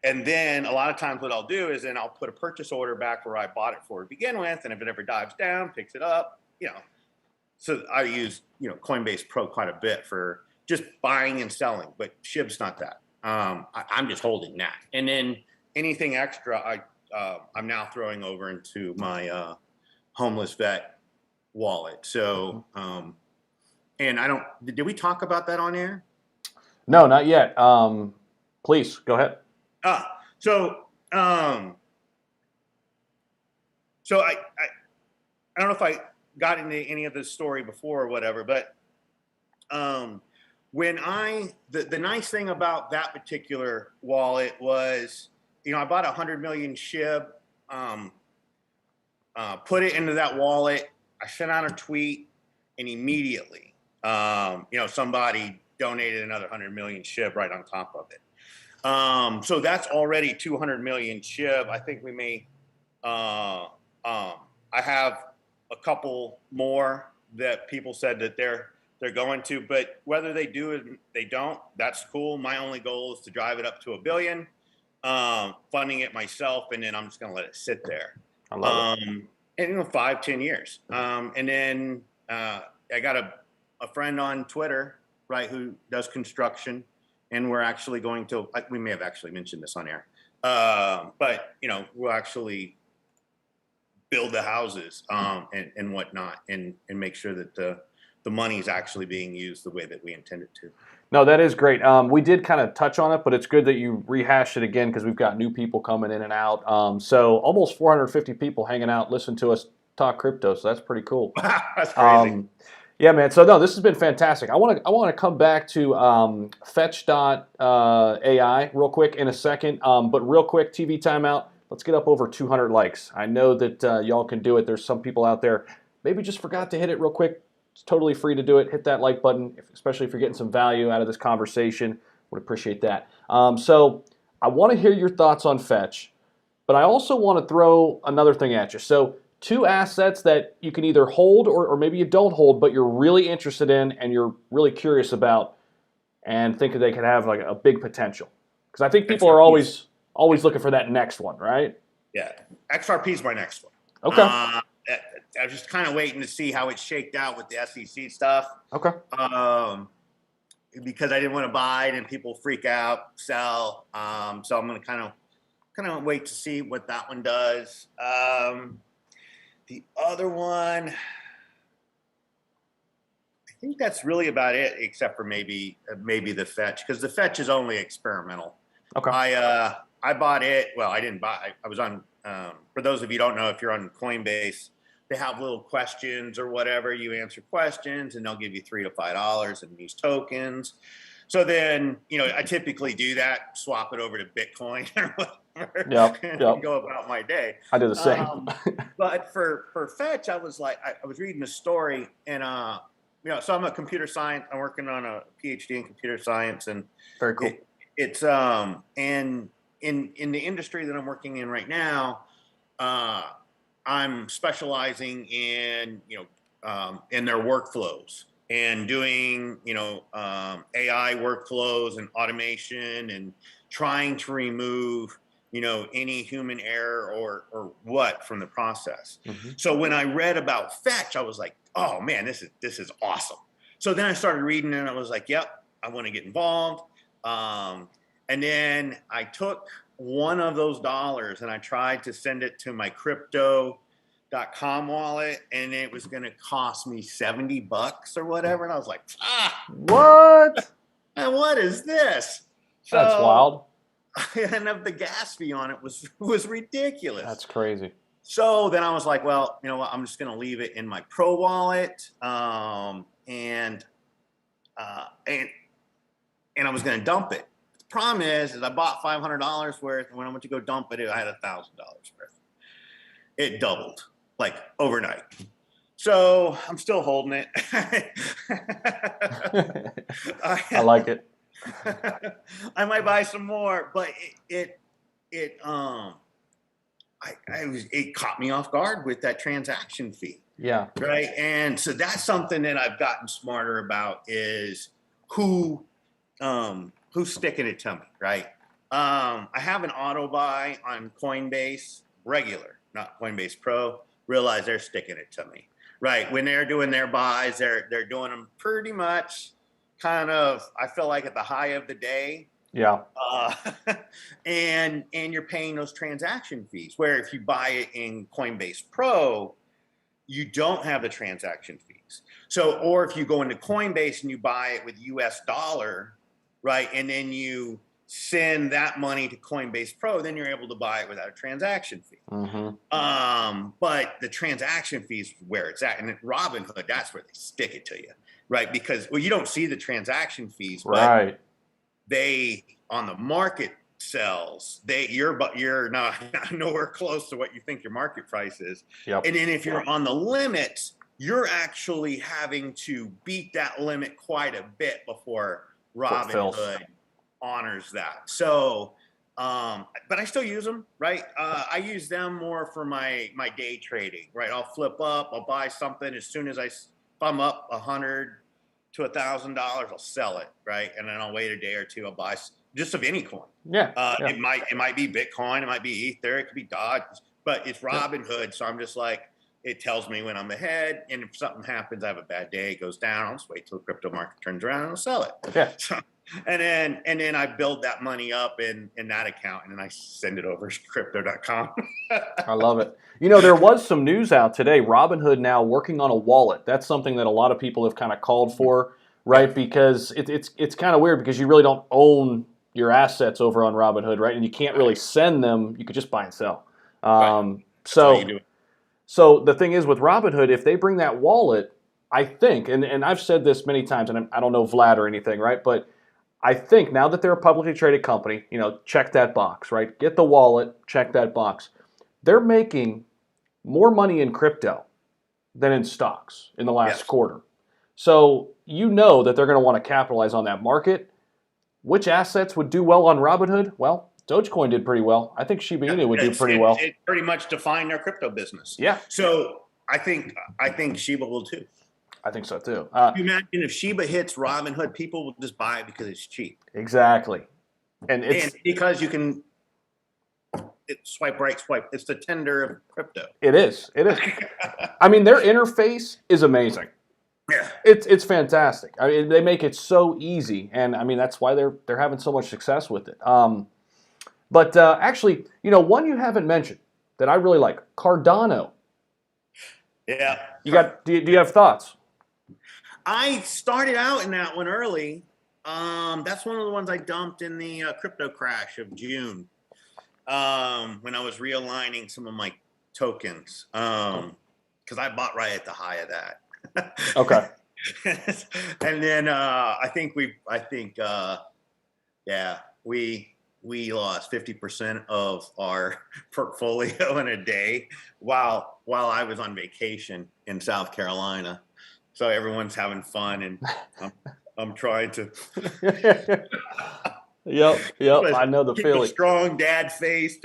Speaker 2: And then a lot of times what I'll do is then I'll put a purchase order back where I bought it for to begin with. And if it ever dives down, picks it up, So I use, Coinbase Pro quite a bit for just buying and selling, but SHIB's not that. I'm just holding that. And then anything extra, I'm now throwing over into my homeless vet wallet. So, and did we talk about that on air?
Speaker 1: No, not yet. Please go ahead.
Speaker 2: So I don't know if I got into any of this story before or whatever, but when the nice thing about that particular wallet was, I bought 100 million SHIB, put it into that wallet. I sent out a tweet, and immediately, somebody donated another 100 million SHIB right on top of it. So that's already 200 million SHIB. I think we may, I have a couple more that people said that they're going to, but whether they do or they don't, that's cool. My only goal is to drive it up to $1 billion, funding it myself, and then I'm just going to let it sit there.
Speaker 1: I love
Speaker 2: it. And 5-10 years. And then I got a friend on Twitter, right, who does construction, and we're actually going to, we may have actually mentioned this on air, but we'll actually build the houses and whatnot, and make sure that the money is actually being used the way that we intend it to.
Speaker 1: No, that is great. We did kind of touch on it, but it's good that you rehashed it again, because we've got new people coming in and out. So almost 450 people hanging out, listen to us talk crypto. So that's pretty cool.
Speaker 2: That's crazy.
Speaker 1: Yeah, man. So no, this has been fantastic. I want to come back to fetch.ai real quick in a second. But real quick, TV timeout. Let's get up over 200 likes. I know that y'all can do it. There's some people out there maybe just forgot to hit it real quick. It's totally free to do it. Hit that like button, especially if you're getting some value out of this conversation. Would appreciate that. So I want to hear your thoughts on Fetch, but I also want to throw another thing at you. So 2 assets that you can either hold or maybe you don't hold, but you're really interested in and you're really curious about, and think that they could have like a big potential. Because I think people are always looking for that next one, right?
Speaker 2: Yeah, XRP is my next one.
Speaker 1: Okay.
Speaker 2: I was just kind of waiting to see how it shaked out with the SEC stuff.
Speaker 1: Okay.
Speaker 2: Because I didn't want to buy it and people freak out, sell. So I'm going to kind of wait to see what that one does. The other one, I think that's really about it, except for maybe the fetch, because the fetch is only experimental.
Speaker 1: Okay.
Speaker 2: I bought it. Well, I didn't buy. I was on. For those of you who don't know, if you're on Coinbase, they have little questions or whatever. You answer questions, and they'll give you $3 to $5 in these tokens. So then, I typically do that, swap it over to Bitcoin or whatever, and go about my day.
Speaker 1: I do the same.
Speaker 2: But for fetch, I was like, I was reading a story, and so I'm a computer science. I'm working on a PhD in computer science, and
Speaker 1: very cool.
Speaker 2: It's and in the industry that I'm working in right now, I'm specializing in in their workflows and doing AI workflows and automation and trying to remove any human error or what from the process.
Speaker 1: Mm-hmm.
Speaker 2: So when I read about fetch, I was like, oh man, this is awesome. So then I started reading and I was like, yep, I want to get involved. And then I took one of those dollars and I tried to send it to my crypto.com wallet, and it was going to cost me $70 or whatever. And I was like,
Speaker 1: what?
Speaker 2: And what is this?
Speaker 1: That's wild.
Speaker 2: And the gas fee on it was ridiculous.
Speaker 1: That's crazy.
Speaker 2: So then I was like, well, you know what? I'm just going to leave it in my Pro wallet. And I was going to dump it. The problem is I bought $500 worth, and when I went to go dump it, I had $1,000 worth. It doubled like overnight. So I'm still holding it.
Speaker 1: I like it.
Speaker 2: I might buy some more, but it caught me off guard with that transaction fee.
Speaker 1: Yeah.
Speaker 2: Right. And so that's something that I've gotten smarter about is who's sticking it to me. Right. I have an auto buy on Coinbase regular, not Coinbase Pro. Realize they're sticking it to me. Right. When they're doing their buys, they're doing them pretty much kind of, I feel like at the high of the day.
Speaker 1: Yeah.
Speaker 2: And you're paying those transaction fees, where if you buy it in Coinbase Pro, you don't have the transaction fees. So, or if you go into Coinbase and you buy it with US dollar, right, and then you send that money to Coinbase Pro, then you're able to buy it without a transaction fee.
Speaker 1: Mm-hmm.
Speaker 2: But the transaction fees is where it's at. And at Robinhood, that's where they stick it to you, right? Because, well, you don't see the transaction fees,
Speaker 1: right?
Speaker 2: But they, on the market sells, you're not nowhere close to what you think your market price is.
Speaker 1: Yep.
Speaker 2: And then if you're on the limits, you're actually having to beat that limit quite a bit before Robinhood honors that. So, but I still use them, right? I use them more for my day trading, right? I'll flip up, I'll buy something as soon as if I'm up $100 to $1,000, I'll sell it, right? And then I'll wait a day or two, I'll buy just of any coin.
Speaker 1: Yeah.
Speaker 2: It might be Bitcoin, it might be Ether, it could be Dodge, but it's Robinhood, so I'm just like, it tells me when I'm ahead, and if something happens, I have a bad day, it goes down, I'll just wait till the crypto market turns around and I'll sell it.
Speaker 1: Yeah.
Speaker 2: So, and then I build that money up in that account, and then I send it over to crypto.com.
Speaker 1: I love it. There was some news out today. Robinhood now working on a wallet. That's something that a lot of people have kind of called for, right? Because it's kind of weird because you really don't own your assets over on Robinhood, right? And you can't really send them. You could just buy and sell. So the thing is with Robinhood, if they bring that wallet, I think, and I've said this many times, and I don't know Vlad or anything, right? But I think now that they're a publicly traded company, check that box, right? Get the wallet, check that box. They're making more money in crypto than in stocks in the last quarter. So that they're going to want to capitalize on that market. Which assets would do well on Robinhood? Well, Dogecoin did pretty well. I think Shiba Inu would do pretty well.
Speaker 2: It pretty much defined their crypto business.
Speaker 1: Yeah.
Speaker 2: So I think Shiba will too.
Speaker 1: I think so too.
Speaker 2: Can you imagine if Shiba hits Robinhood, people will just buy it because it's cheap.
Speaker 1: Exactly. And
Speaker 2: because you can swipe right, swipe. It's the Tinder of crypto.
Speaker 1: It is. I mean, their interface is amazing.
Speaker 2: Yeah.
Speaker 1: It's fantastic. I mean, they make it so easy, and I mean that's why they're having so much success with it. But actually, one you haven't mentioned that I really like, Cardano.
Speaker 2: Yeah.
Speaker 1: Do you have thoughts?
Speaker 2: I started out in that one early. That's one of the ones I dumped in the crypto crash of June, when I was realigning some of my tokens. Because I bought right at the high of that.
Speaker 1: Okay.
Speaker 2: And then yeah, we lost 50% of our portfolio in a day while I was on vacation in South Carolina. So everyone's having fun, and I'm trying to
Speaker 1: Yep. I know the
Speaker 2: keep a
Speaker 1: feeling.
Speaker 2: strong dad face.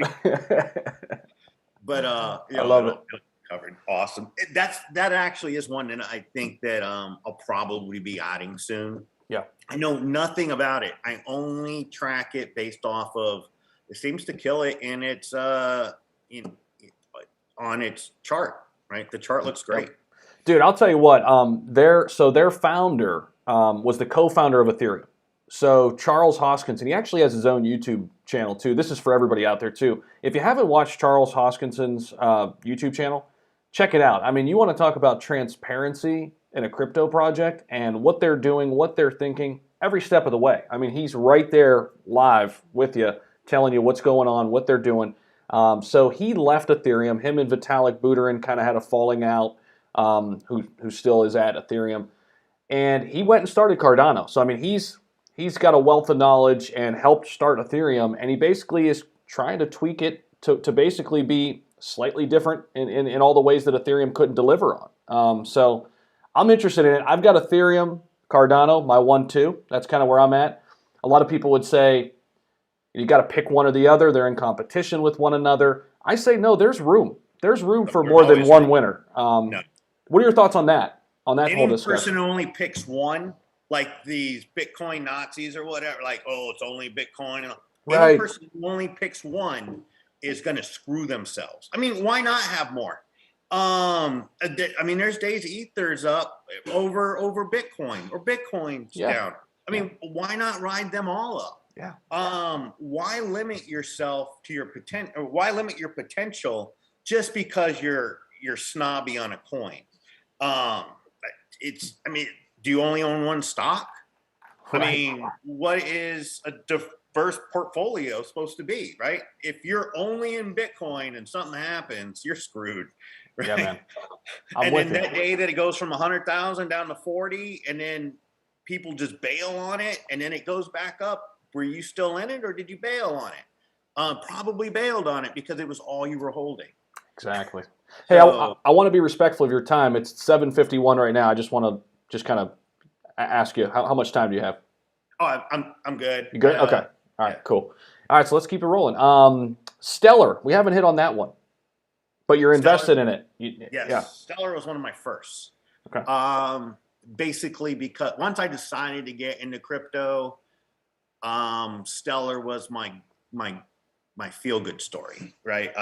Speaker 2: But
Speaker 1: I love it.
Speaker 2: it'll covered. Awesome. That actually is one that I think that I'll probably be adding soon.
Speaker 1: Yeah.
Speaker 2: I know nothing about it. I only track it based off of it seems to kill it in its on its chart, right? The chart looks great.
Speaker 1: Dude, I'll tell you what. Their founder was the co-founder of Ethereum. So Charles Hoskinson, he actually has his own YouTube channel too. This is for everybody out there too. If you haven't watched Charles Hoskinson's YouTube channel, check it out. I mean, you want to talk about transparency in a crypto project and what they're doing, what they're thinking, every step of the way. I mean, he's right there live with you, telling you what's going on, what they're doing. So he left Ethereum. Him and Vitalik Buterin kind of had a falling out. Who still is at Ethereum, and he went and started Cardano. So I mean, he's got a wealth of knowledge and helped start Ethereum, and he basically is trying to tweak it to basically be slightly different in all the ways that Ethereum couldn't deliver on. So I'm interested in it. I've got Ethereum, Cardano, my 1-2. That's kind of where I'm at. A lot of people would say you got to pick one or the other. They're in competition with one another. I say no. There's room. There's room for more than one winner.
Speaker 2: No.
Speaker 1: What are your thoughts on that? On that
Speaker 2: Any
Speaker 1: whole discussion?
Speaker 2: person who only picks one, like these Bitcoin Nazis or whatever, like, oh, it's only Bitcoin.
Speaker 1: Right.
Speaker 2: Any person who only picks one is going to screw themselves. I mean, why not have more? I mean, there's days Ether's up over Bitcoin or Bitcoin's down. I mean, why not ride them all up?
Speaker 1: Yeah.
Speaker 2: Why limit yourself to your potential? Or why limit your potential just because you're snobby on a coin? I mean, do you only own one stock? Right. I mean, what is a diverse portfolio supposed to be, right? If you're only in Bitcoin and something happens, you're screwed. Right?
Speaker 1: Yeah, man.
Speaker 2: And then that day that it goes from 100,000 down to 40, and then people just bail on it, and then it goes back up. Were you still in it, or did you bail on it? Probably bailed on it because it was all you were holding.
Speaker 1: Exactly. Hey, so, I want to be respectful of your time. It's 7:51 right now. I just want to kind of ask you how much time do you have?
Speaker 2: Oh, I'm good.
Speaker 1: You good? Okay. All right. Cool. All right. So let's keep it rolling. Stellar. We haven't hit on that one, but you're invested in it.
Speaker 2: Yes. Yeah. Stellar was one of my firsts.
Speaker 1: Okay.
Speaker 2: Basically, because once I decided to get into crypto, Stellar was my feel good story, right?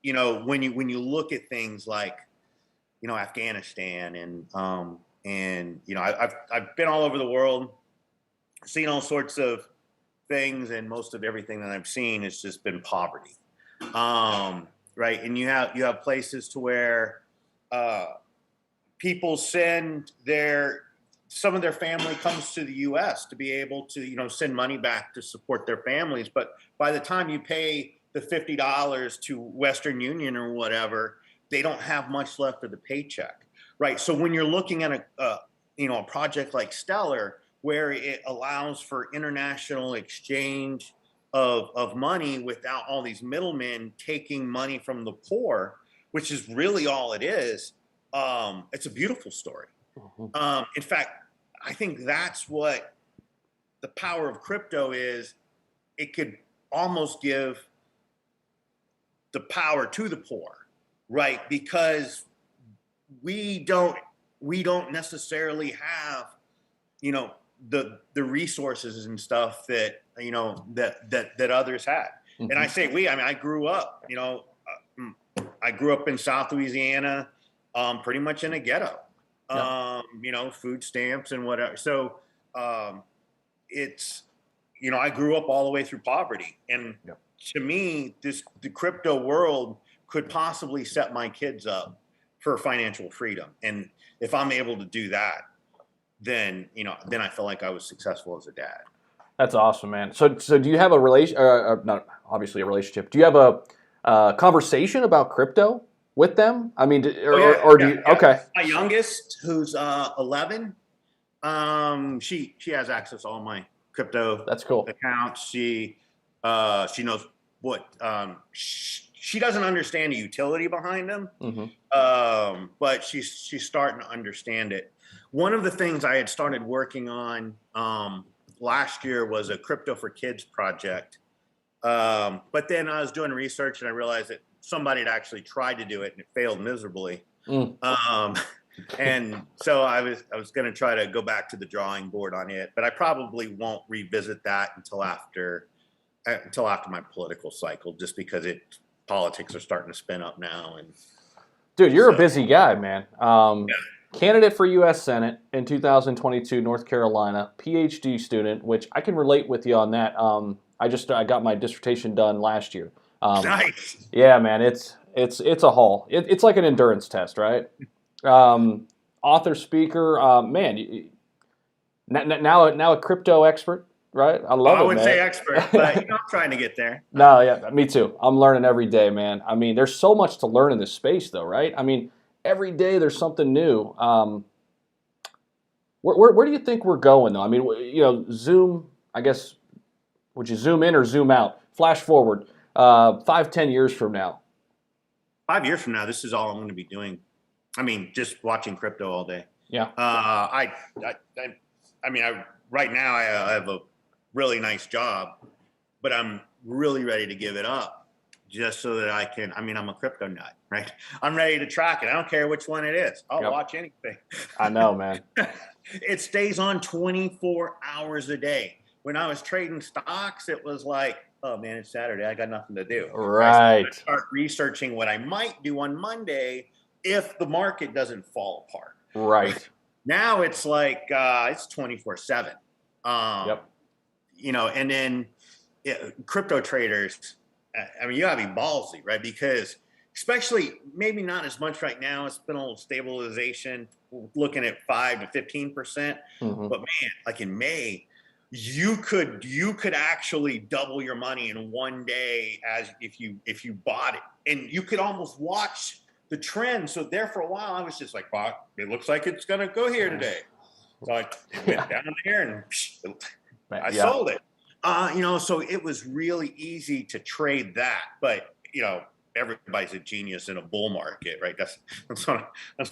Speaker 2: When you look at things like, Afghanistan and I've been all over the world, seen all sorts of things, and most of everything that I've seen has just been poverty, right? And you have places to where people send some of their family comes to the U.S. to be able to, send money back to support their families. But by the time you pay the $50 to Western Union or whatever, they don't have much left of the paycheck, right? So when you're looking at a project like Stellar, where it allows for international exchange of money without all these middlemen taking money from the poor, which is really all it is, it's a beautiful story. Mm-hmm. In fact, I think that's what the power of crypto is. It could almost give the power to the poor, right? Because we don't necessarily have, the resources and stuff that, that others had. Mm-hmm. And I say we, I mean, I grew up in South Louisiana, pretty much in a ghetto. Yeah. Food stamps and whatever. So it's, I grew up all the way through poverty. And to me, the crypto world could possibly set my kids up for financial freedom. And if I'm able to do that, then, then I feel like I was successful as a dad.
Speaker 1: That's awesome, man. So do you have a relation? Not obviously a relationship. Do you have a conversation about crypto with them? I mean, or do you?
Speaker 2: Yeah.
Speaker 1: Okay.
Speaker 2: My youngest, who's 11, she has access to all my crypto
Speaker 1: That's cool.
Speaker 2: accounts. She knows what she doesn't understand the utility behind them, but she's starting to understand it. One of the things I had started working on last year was a crypto for kids project, but then I was doing research and I realized that somebody had actually tried to do it and it failed miserably. And so I was going to try to go back to the drawing board on it, but I probably won't revisit that until after my political cycle, just because politics are starting to spin up now. And
Speaker 1: dude, you're a busy guy, man. Candidate for U.S. Senate in 2022, North Carolina, PhD student, which I can relate with you on that. I got my dissertation done last year.
Speaker 2: Nice.
Speaker 1: Yeah, man, it's a haul. It's like an endurance test, right? Author, speaker, man. Now a crypto expert, right? I love it, man. I
Speaker 2: would say expert, but I'm trying to get there.
Speaker 1: No, yeah, me too. I'm learning every day, man. I mean, there's so much to learn in this space, though, right? I mean, every day there's something new. Where do you think we're going, though? I mean, Zoom. I guess would you zoom in or zoom out? Flash forward 5-10 years from now.
Speaker 2: 5 years from now, this is all I'm going to be doing. I mean, just watching crypto all day.
Speaker 1: Yeah.
Speaker 2: Right now I have a really nice job, but I'm really ready to give it up just so that I can. I mean, I'm a crypto nut, right? I'm ready to track it. I don't care which one it is. I'll watch anything.
Speaker 1: I know, man.
Speaker 2: It stays on 24 hours a day. When I was trading stocks, it was like, oh man, it's Saturday. I got nothing to do.
Speaker 1: Right.
Speaker 2: I start researching what I might do on Monday if the market doesn't fall apart.
Speaker 1: Right.
Speaker 2: Now it's like it's 24/7.
Speaker 1: Yep.
Speaker 2: And then crypto traders. I mean, you gotta be ballsy, right? Because especially maybe not as much right now. It's been a little stabilization, looking at 5 to 15%. But man, like in May, you could actually double your money in one day as if you bought it, and you could almost watch the trend. So there for a while, I was just like, "Wow, it looks like it's gonna go here today." So I went down there and I sold it. So it was really easy to trade that, but everybody's a genius in a bull market, right? That's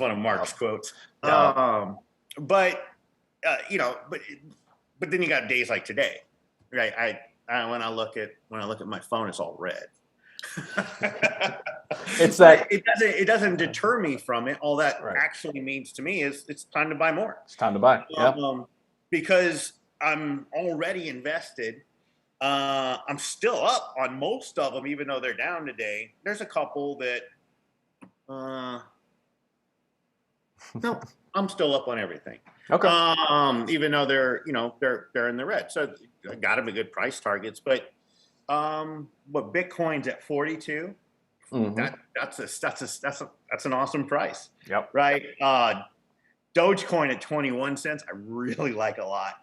Speaker 2: one of Mark's quotes.
Speaker 1: Yeah.
Speaker 2: But then you got days like today, right? When I look at my phone, it's all red.
Speaker 1: It's that
Speaker 2: it doesn't deter me from it. All that actually means to me is it's time to buy more.
Speaker 1: It's time to buy.
Speaker 2: Because I'm already invested. I'm still up on most of them, even though they're down today. There's a couple that, no, I'm still up on everything.
Speaker 1: Okay.
Speaker 2: Even though they're in the red. So got to be good price targets. But Bitcoin's at 42. That's an awesome price.
Speaker 1: Yep.
Speaker 2: Right. Dogecoin at 21 cents. I really like a lot.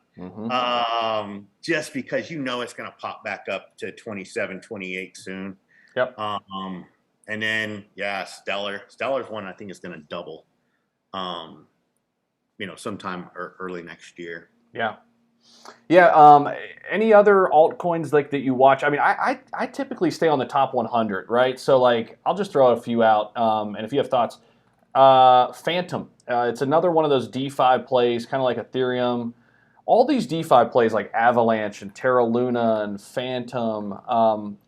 Speaker 2: Just because it's going to pop back up to 27, 28 soon.
Speaker 1: Yep.
Speaker 2: And then Stellar's one I think is going to double. Sometime early next year.
Speaker 1: Yeah. Yeah. Any other altcoins like that you watch? I mean, I typically stay on the top 100, right? So like, I'll just throw a few out. And if you have thoughts, Phantom. It's another one of those DeFi plays, kind of like Ethereum. All these DeFi plays like Avalanche and Terra Luna and Phantom,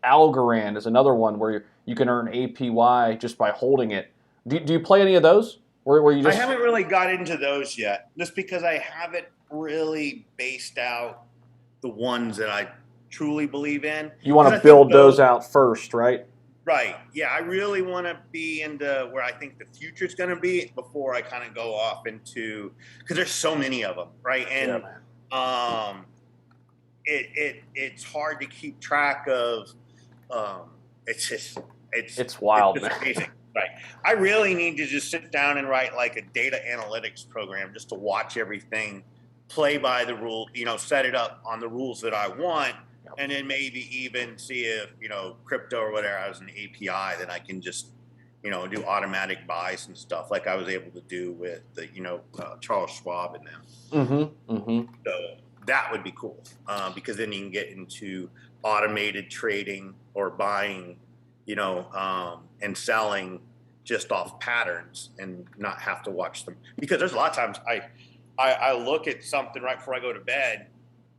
Speaker 1: Algorand is another one where you can earn APY just by holding it. Do you play any of those? Where you just...
Speaker 2: I haven't really got into those yet, just because I haven't really based out the ones that I truly believe in.
Speaker 1: You want to build those out first, right?
Speaker 2: Right. Yeah, I really want to be into where I think the future is going to be before I kind of go off into, because there's so many of them, right? And it's hard to keep track of. It's wild.
Speaker 1: It's
Speaker 2: amazing. Right. I really need to just sit down and write like a data analytics program just to watch everything, play by the rule, set it up on the rules that I want, and then maybe even see if, crypto or whatever has an API that I can just, do automatic buys and stuff like I was able to do with the, Charles Schwab and them.
Speaker 1: Mm-hmm. Mm-hmm.
Speaker 2: So that would be cool because then you can get into automated trading or buying, and selling just off patterns and not have to watch them. Because there's a lot of times I look at something right before I go to bed.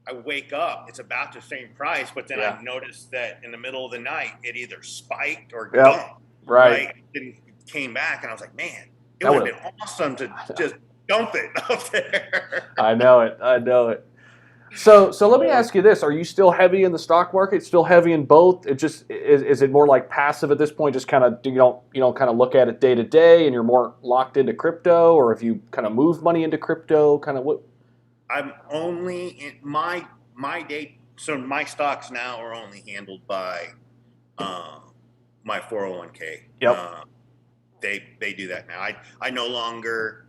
Speaker 2: I wake up, it's about the same price, but then I notice that in the middle of the night, it either spiked or dumped, right? And came back, and I was like, man, it would have been awesome to just dump it up there.
Speaker 1: I know it. So let me ask you this: are you still heavy in the stock market? Still heavy in both? It just is it more like passive at this point? Just kind of you don't kind of look at it day to day, and you're more locked into crypto, or if you kind of move money into crypto, kind of what?
Speaker 2: I'm only in my day. So my stocks now are only handled by my 401k.
Speaker 1: Yep.
Speaker 2: They do that now. I no longer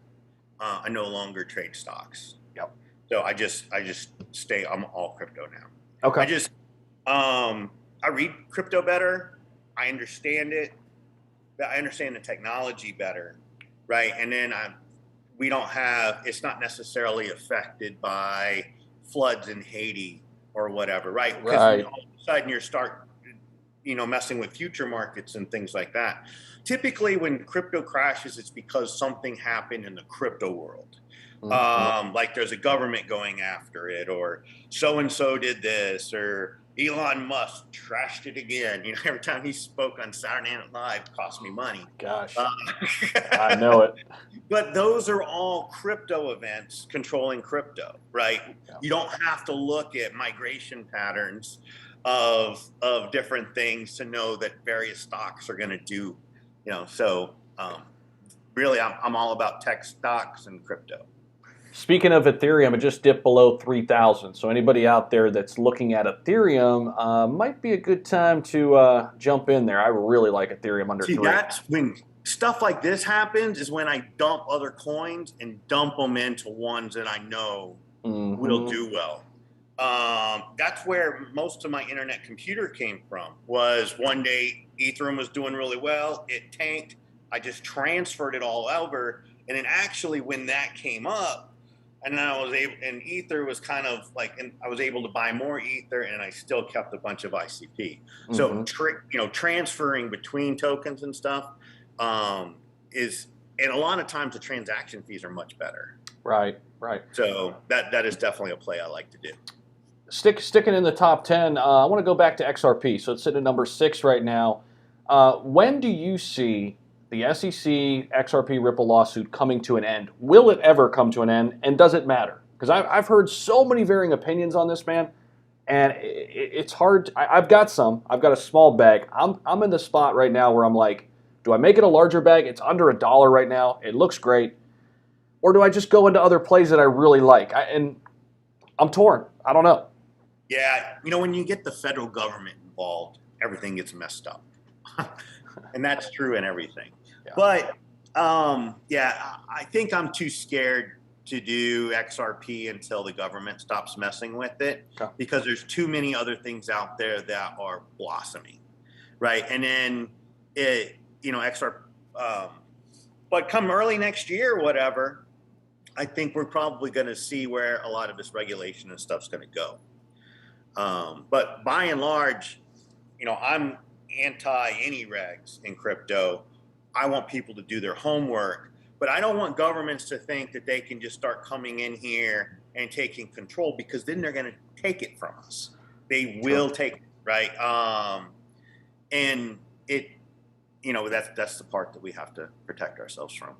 Speaker 2: trade stocks.
Speaker 1: Yep.
Speaker 2: So I just stay. I'm all crypto now.
Speaker 1: Okay.
Speaker 2: I read crypto better. I understand it. I understand the technology better, right? And then it's not necessarily affected by floods in Haiti or whatever, right? Because all of a sudden you start, messing with future markets and things like that. Typically, when crypto crashes, it's because something happened in the crypto world. Like there's a government going after it, or so-and-so did this, or Elon Musk trashed it again. Every time he spoke on Saturday Night Live, it cost me money.
Speaker 1: Gosh, I know it.
Speaker 2: But those are all crypto events controlling crypto, right? Yeah. You don't have to look at migration patterns of different things to know that various stocks are going to do, So really, I'm all about tech stocks and crypto.
Speaker 1: Speaking of Ethereum, it just dipped below 3,000. So anybody out there that's looking at Ethereum might be a good time to jump in there. I really like Ethereum under 3.
Speaker 2: That's when stuff like this happens, is when I dump other coins and dump them into ones that I know will do well. That's where most of my internet computer came from. Was one day Ethereum was doing really well, it tanked. I just transferred it all over, and then actually when that came up, and then and Ether was kind of like, and I was able to buy more Ether, and I still kept a bunch of ICP. So, transferring between tokens and stuff and a lot of times the transaction fees are much better.
Speaker 1: Right.
Speaker 2: So that is definitely a play I like to do.
Speaker 1: Sticking in the top 10, I want to go back to XRP. So it's sitting at number 6 right now. When do you see the SEC XRP Ripple lawsuit coming to an end? Will it ever come to an end, and does it matter? Because I've heard so many varying opinions on this, man, and it's hard. I've got a small bag. I'm in the spot right now where I'm like, do I make it a larger bag? It's under $1 right now. It looks great. Or do I just go into other plays that I really like? And I'm torn. I don't know.
Speaker 2: Yeah, when you get the federal government involved, everything gets messed up. And that's true in everything. Yeah. But, I think I'm too scared to do XRP until the government stops messing with it, because there's too many other things out there that are blossoming, right? And then XRP, but come early next year, whatever, I think we're probably going to see where a lot of this regulation and stuff's going to go. But by and large, I'm anti any regs in crypto. I want people to do their homework, but I don't want governments to think that they can just start coming in here and taking control, because then they're going to take it from us. They will take it, right? And it, that's the part that we have to protect ourselves from.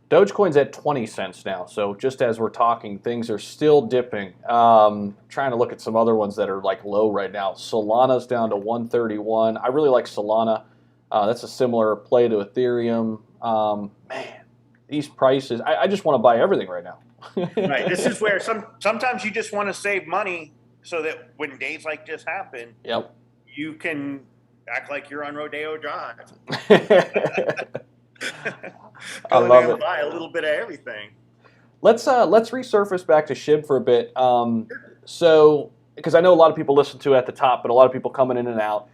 Speaker 1: Dogecoin's at 20 cents now, so just as we're talking, things are still dipping. Trying to look at some other ones that are like low right now. Solana's down to 131. I really like Solana. That's a similar play to Ethereum. Man, these prices, I just want to buy everything right now.
Speaker 2: Right. This is where sometimes you just want to save money so that when days like this happen, you can act like you're on Rodeo Drive.
Speaker 1: I
Speaker 2: Go in there
Speaker 1: love
Speaker 2: and
Speaker 1: it.
Speaker 2: buy a little bit of everything.
Speaker 1: Let's resurface back to SHIB for a bit. So because I know a lot of people listen to it at the top, but a lot of people coming in and out.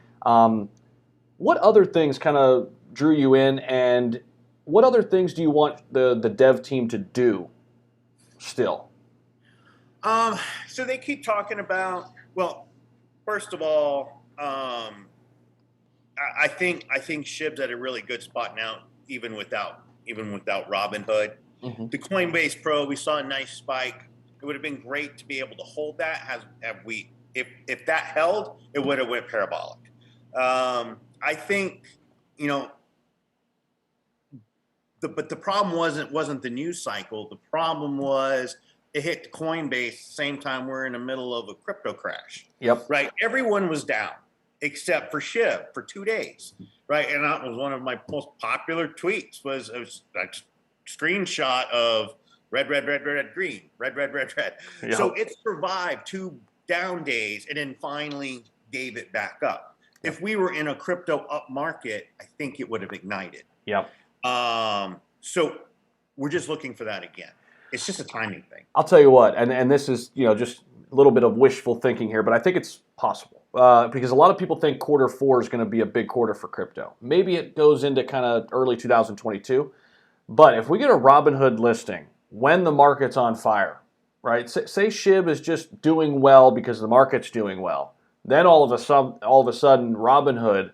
Speaker 1: What other things kind of drew you in, and what other things do you want the dev team to do still?
Speaker 2: So they keep talking about, well, first of all, I think SHIB's at a really good spot now, even without Robinhood.
Speaker 1: Mm-hmm.
Speaker 2: The Coinbase Pro, we saw a nice spike. It would have been great to be able to hold that. If that held, it would have went parabolic. I think, you know, but the problem wasn't the news cycle. The problem was it hit Coinbase same time we're in the middle of a crypto crash.
Speaker 1: Yep.
Speaker 2: Right. Everyone was down except for SHIB for 2 days. Right. And that was one of my most popular tweets was a screenshot of red, red, red, red, green, red, red, red, red.
Speaker 1: Yep.
Speaker 2: So it survived 2 down days and then finally gave it back up. Yep. If we were in a crypto up market, I think it would have ignited.
Speaker 1: Yep.
Speaker 2: So we're just looking for that again. It's just a timing thing.
Speaker 1: I'll tell you what, and this is just a little bit of wishful thinking here, but I think it's possible because a lot of people think Q4 is going to be a big quarter for crypto. Maybe it goes into kind of early 2022, but if we get a Robinhood listing when the market's on fire, right? Say SHIB is just doing well because the market's doing well, then all of a sudden Robinhood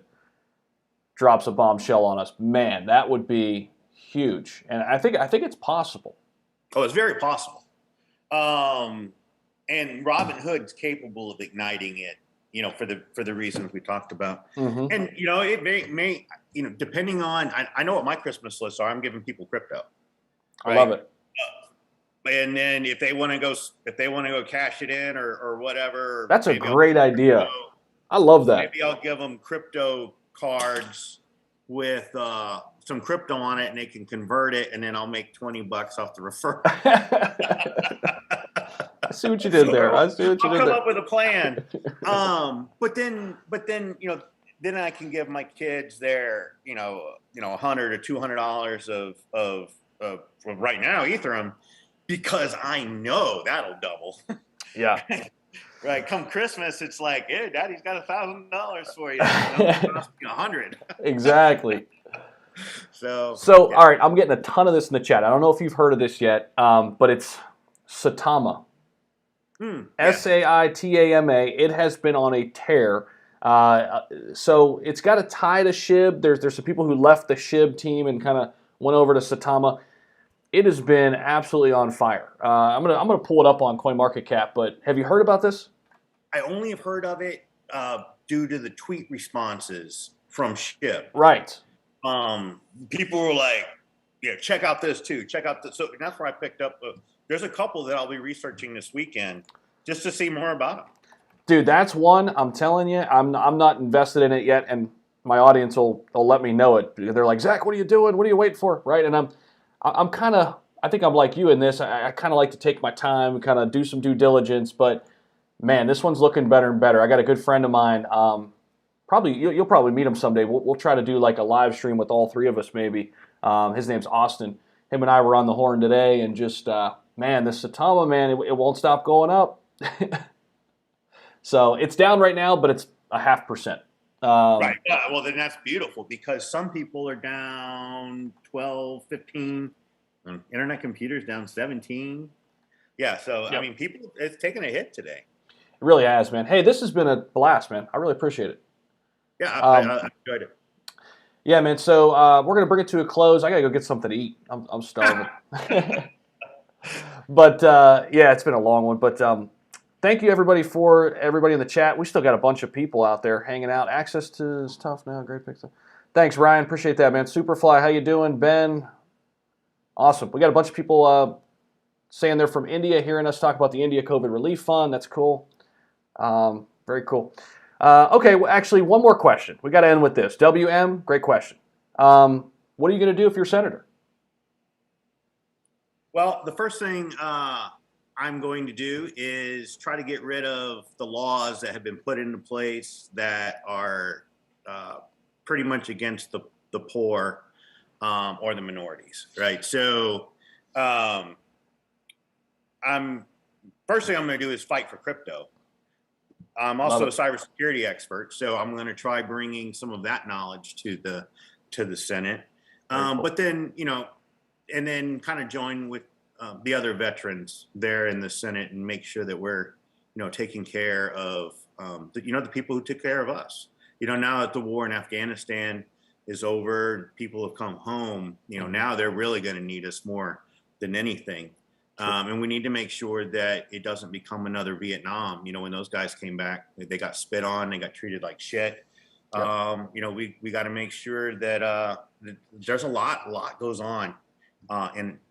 Speaker 1: drops a bombshell on us. Man, that would be huge, and I think it's possible.
Speaker 2: Oh, it's very possible. And Robinhood's capable of igniting it, for the reasons we talked about.
Speaker 1: Mm-hmm.
Speaker 2: And it may depending on. I know what my Christmas lists are. I'm giving people crypto.
Speaker 1: Right? I love it.
Speaker 2: And then if they want to go cash it in or whatever,
Speaker 1: that's a great idea. I love that.
Speaker 2: Maybe I'll give them crypto cards with some crypto on it, and they can convert it, and then I'll make $20 off the referral.
Speaker 1: I see what you did there.
Speaker 2: I'll come up with a plan. But then then I can give my kids their $100 or $200 of right now Ethereum, because I know that'll double.
Speaker 1: Yeah.
Speaker 2: Right. Come Christmas, it's like, hey, Daddy's got $1,000 for you. It cost me $100.
Speaker 1: Exactly.
Speaker 2: So
Speaker 1: yeah. All right, I'm getting a ton of this in the chat. I don't know if you've heard of this yet, but it's Saitama. Saitama. It has been on a tear. So it's got a tie to SHIB. There's some people who left the SHIB team and kind of went over to Saitama. It has been absolutely on fire. I'm gonna pull it up on CoinMarketCap. But have you heard about this?
Speaker 2: I only have heard of it due to the tweet responses from SHIB.
Speaker 1: Right.
Speaker 2: People were like, "Yeah, check out this too. Check out this." So that's where I picked up. There's a couple that I'll be researching this weekend just to see more about them.
Speaker 1: Dude, that's one. I'm telling you, I'm not invested in it yet, and my audience will let me know it. They're like, Zach, what are you doing? What are you waiting for? Right? And I'm kind of, I think I'm like you in this. I kind of like to take my time, kind of do some due diligence. But man, this one's looking better and better. I got a good friend of mine. Probably you'll probably meet him someday. We'll try to do like a live stream with all 3 of us maybe. His name's Austin. Him and I were on the horn today, and just man, this Saitama, man, it won't stop going up. So it's down right now, but it's 0.5%.
Speaker 2: Right. Well, then that's beautiful, because some people are down 12, 15. Internet computers down 17. Yeah. So, yep. I mean, it's taking a hit today.
Speaker 1: It really has, man. Hey, this has been a blast, man. I really appreciate it.
Speaker 2: Yeah, I enjoyed it.
Speaker 1: Yeah, man. So we're going to bring it to a close. I got to go get something to eat. I'm starving. But, yeah, it's been a long one. But thank you, everybody in the chat. We still got a bunch of people out there hanging out. Access to is tough now. Great picks. Thanks, Ryan. Appreciate that, man. Superfly, how you doing? Ben, awesome. We got a bunch of people saying they're from India, hearing us talk about the India COVID Relief Fund. That's cool. Very cool. Okay, well, actually, one more question. We got to end with this. WM, great question. What are you going to do if you're senator?
Speaker 2: Well, the first thing I'm going to do is try to get rid of the laws that have been put into place that are pretty much against the poor. or the minorities, right? So um, first thing I'm going to do is fight for crypto. I'm
Speaker 1: Love
Speaker 2: also a
Speaker 1: it.
Speaker 2: cybersecurity expert, so I'm going to try bringing some of that knowledge to the Senate.
Speaker 1: Very cool.
Speaker 2: But then, and then kind of join with the other veterans there in the Senate and make sure that we're, taking care of, the people who took care of us. Now that the war in Afghanistan is over, people have come home. Now they're really going to need us more than anything. And we need to make sure that it doesn't become another Vietnam. When those guys came back, they got spit on, they got treated like shit.
Speaker 1: Yep.
Speaker 2: We got to make sure that there's a lot goes on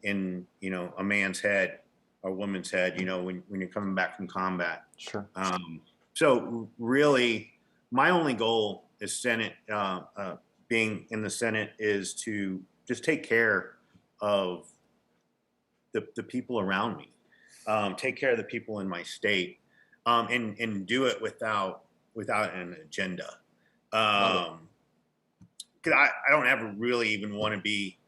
Speaker 2: in a man's head or woman's head. When you're coming back from combat.
Speaker 1: Sure.
Speaker 2: So really, my only goal as Senate, being in the Senate, is to just take care of the people around me, take care of the people in my state, and do it without an agenda. Because I don't ever really even want to be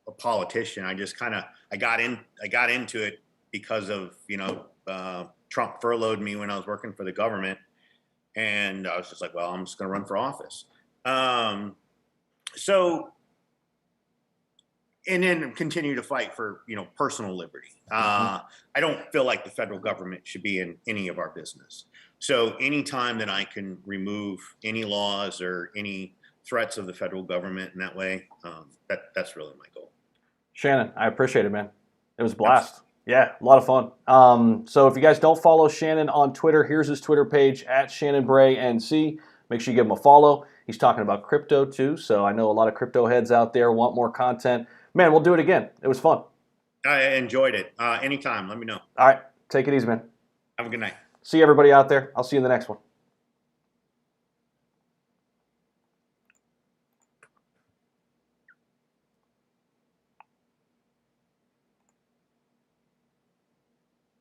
Speaker 2: a politician. I just I got into it because of Trump furloughed me when I was working for the government, and I was just like, well, I'm just going to run for office. And then continue to fight for personal liberty. I don't feel like the federal government should be in any of our business. So anytime that I can remove any laws or any threats of the federal government in that way, that's really my goal.
Speaker 1: Shannon, I appreciate it, man. It was a blast. Yeah, a lot of fun. So if you guys don't follow Shannon on Twitter, here's his Twitter page at Shannon Bray NC. Make sure you give him a follow. He's talking about crypto too, so I know a lot of crypto heads out there want more content. Man, we'll do it again. It was fun.
Speaker 2: I enjoyed it. Anytime, let me know.
Speaker 1: All right, take it easy, man.
Speaker 2: Have a good night.
Speaker 1: See everybody out there. I'll see you in the next one.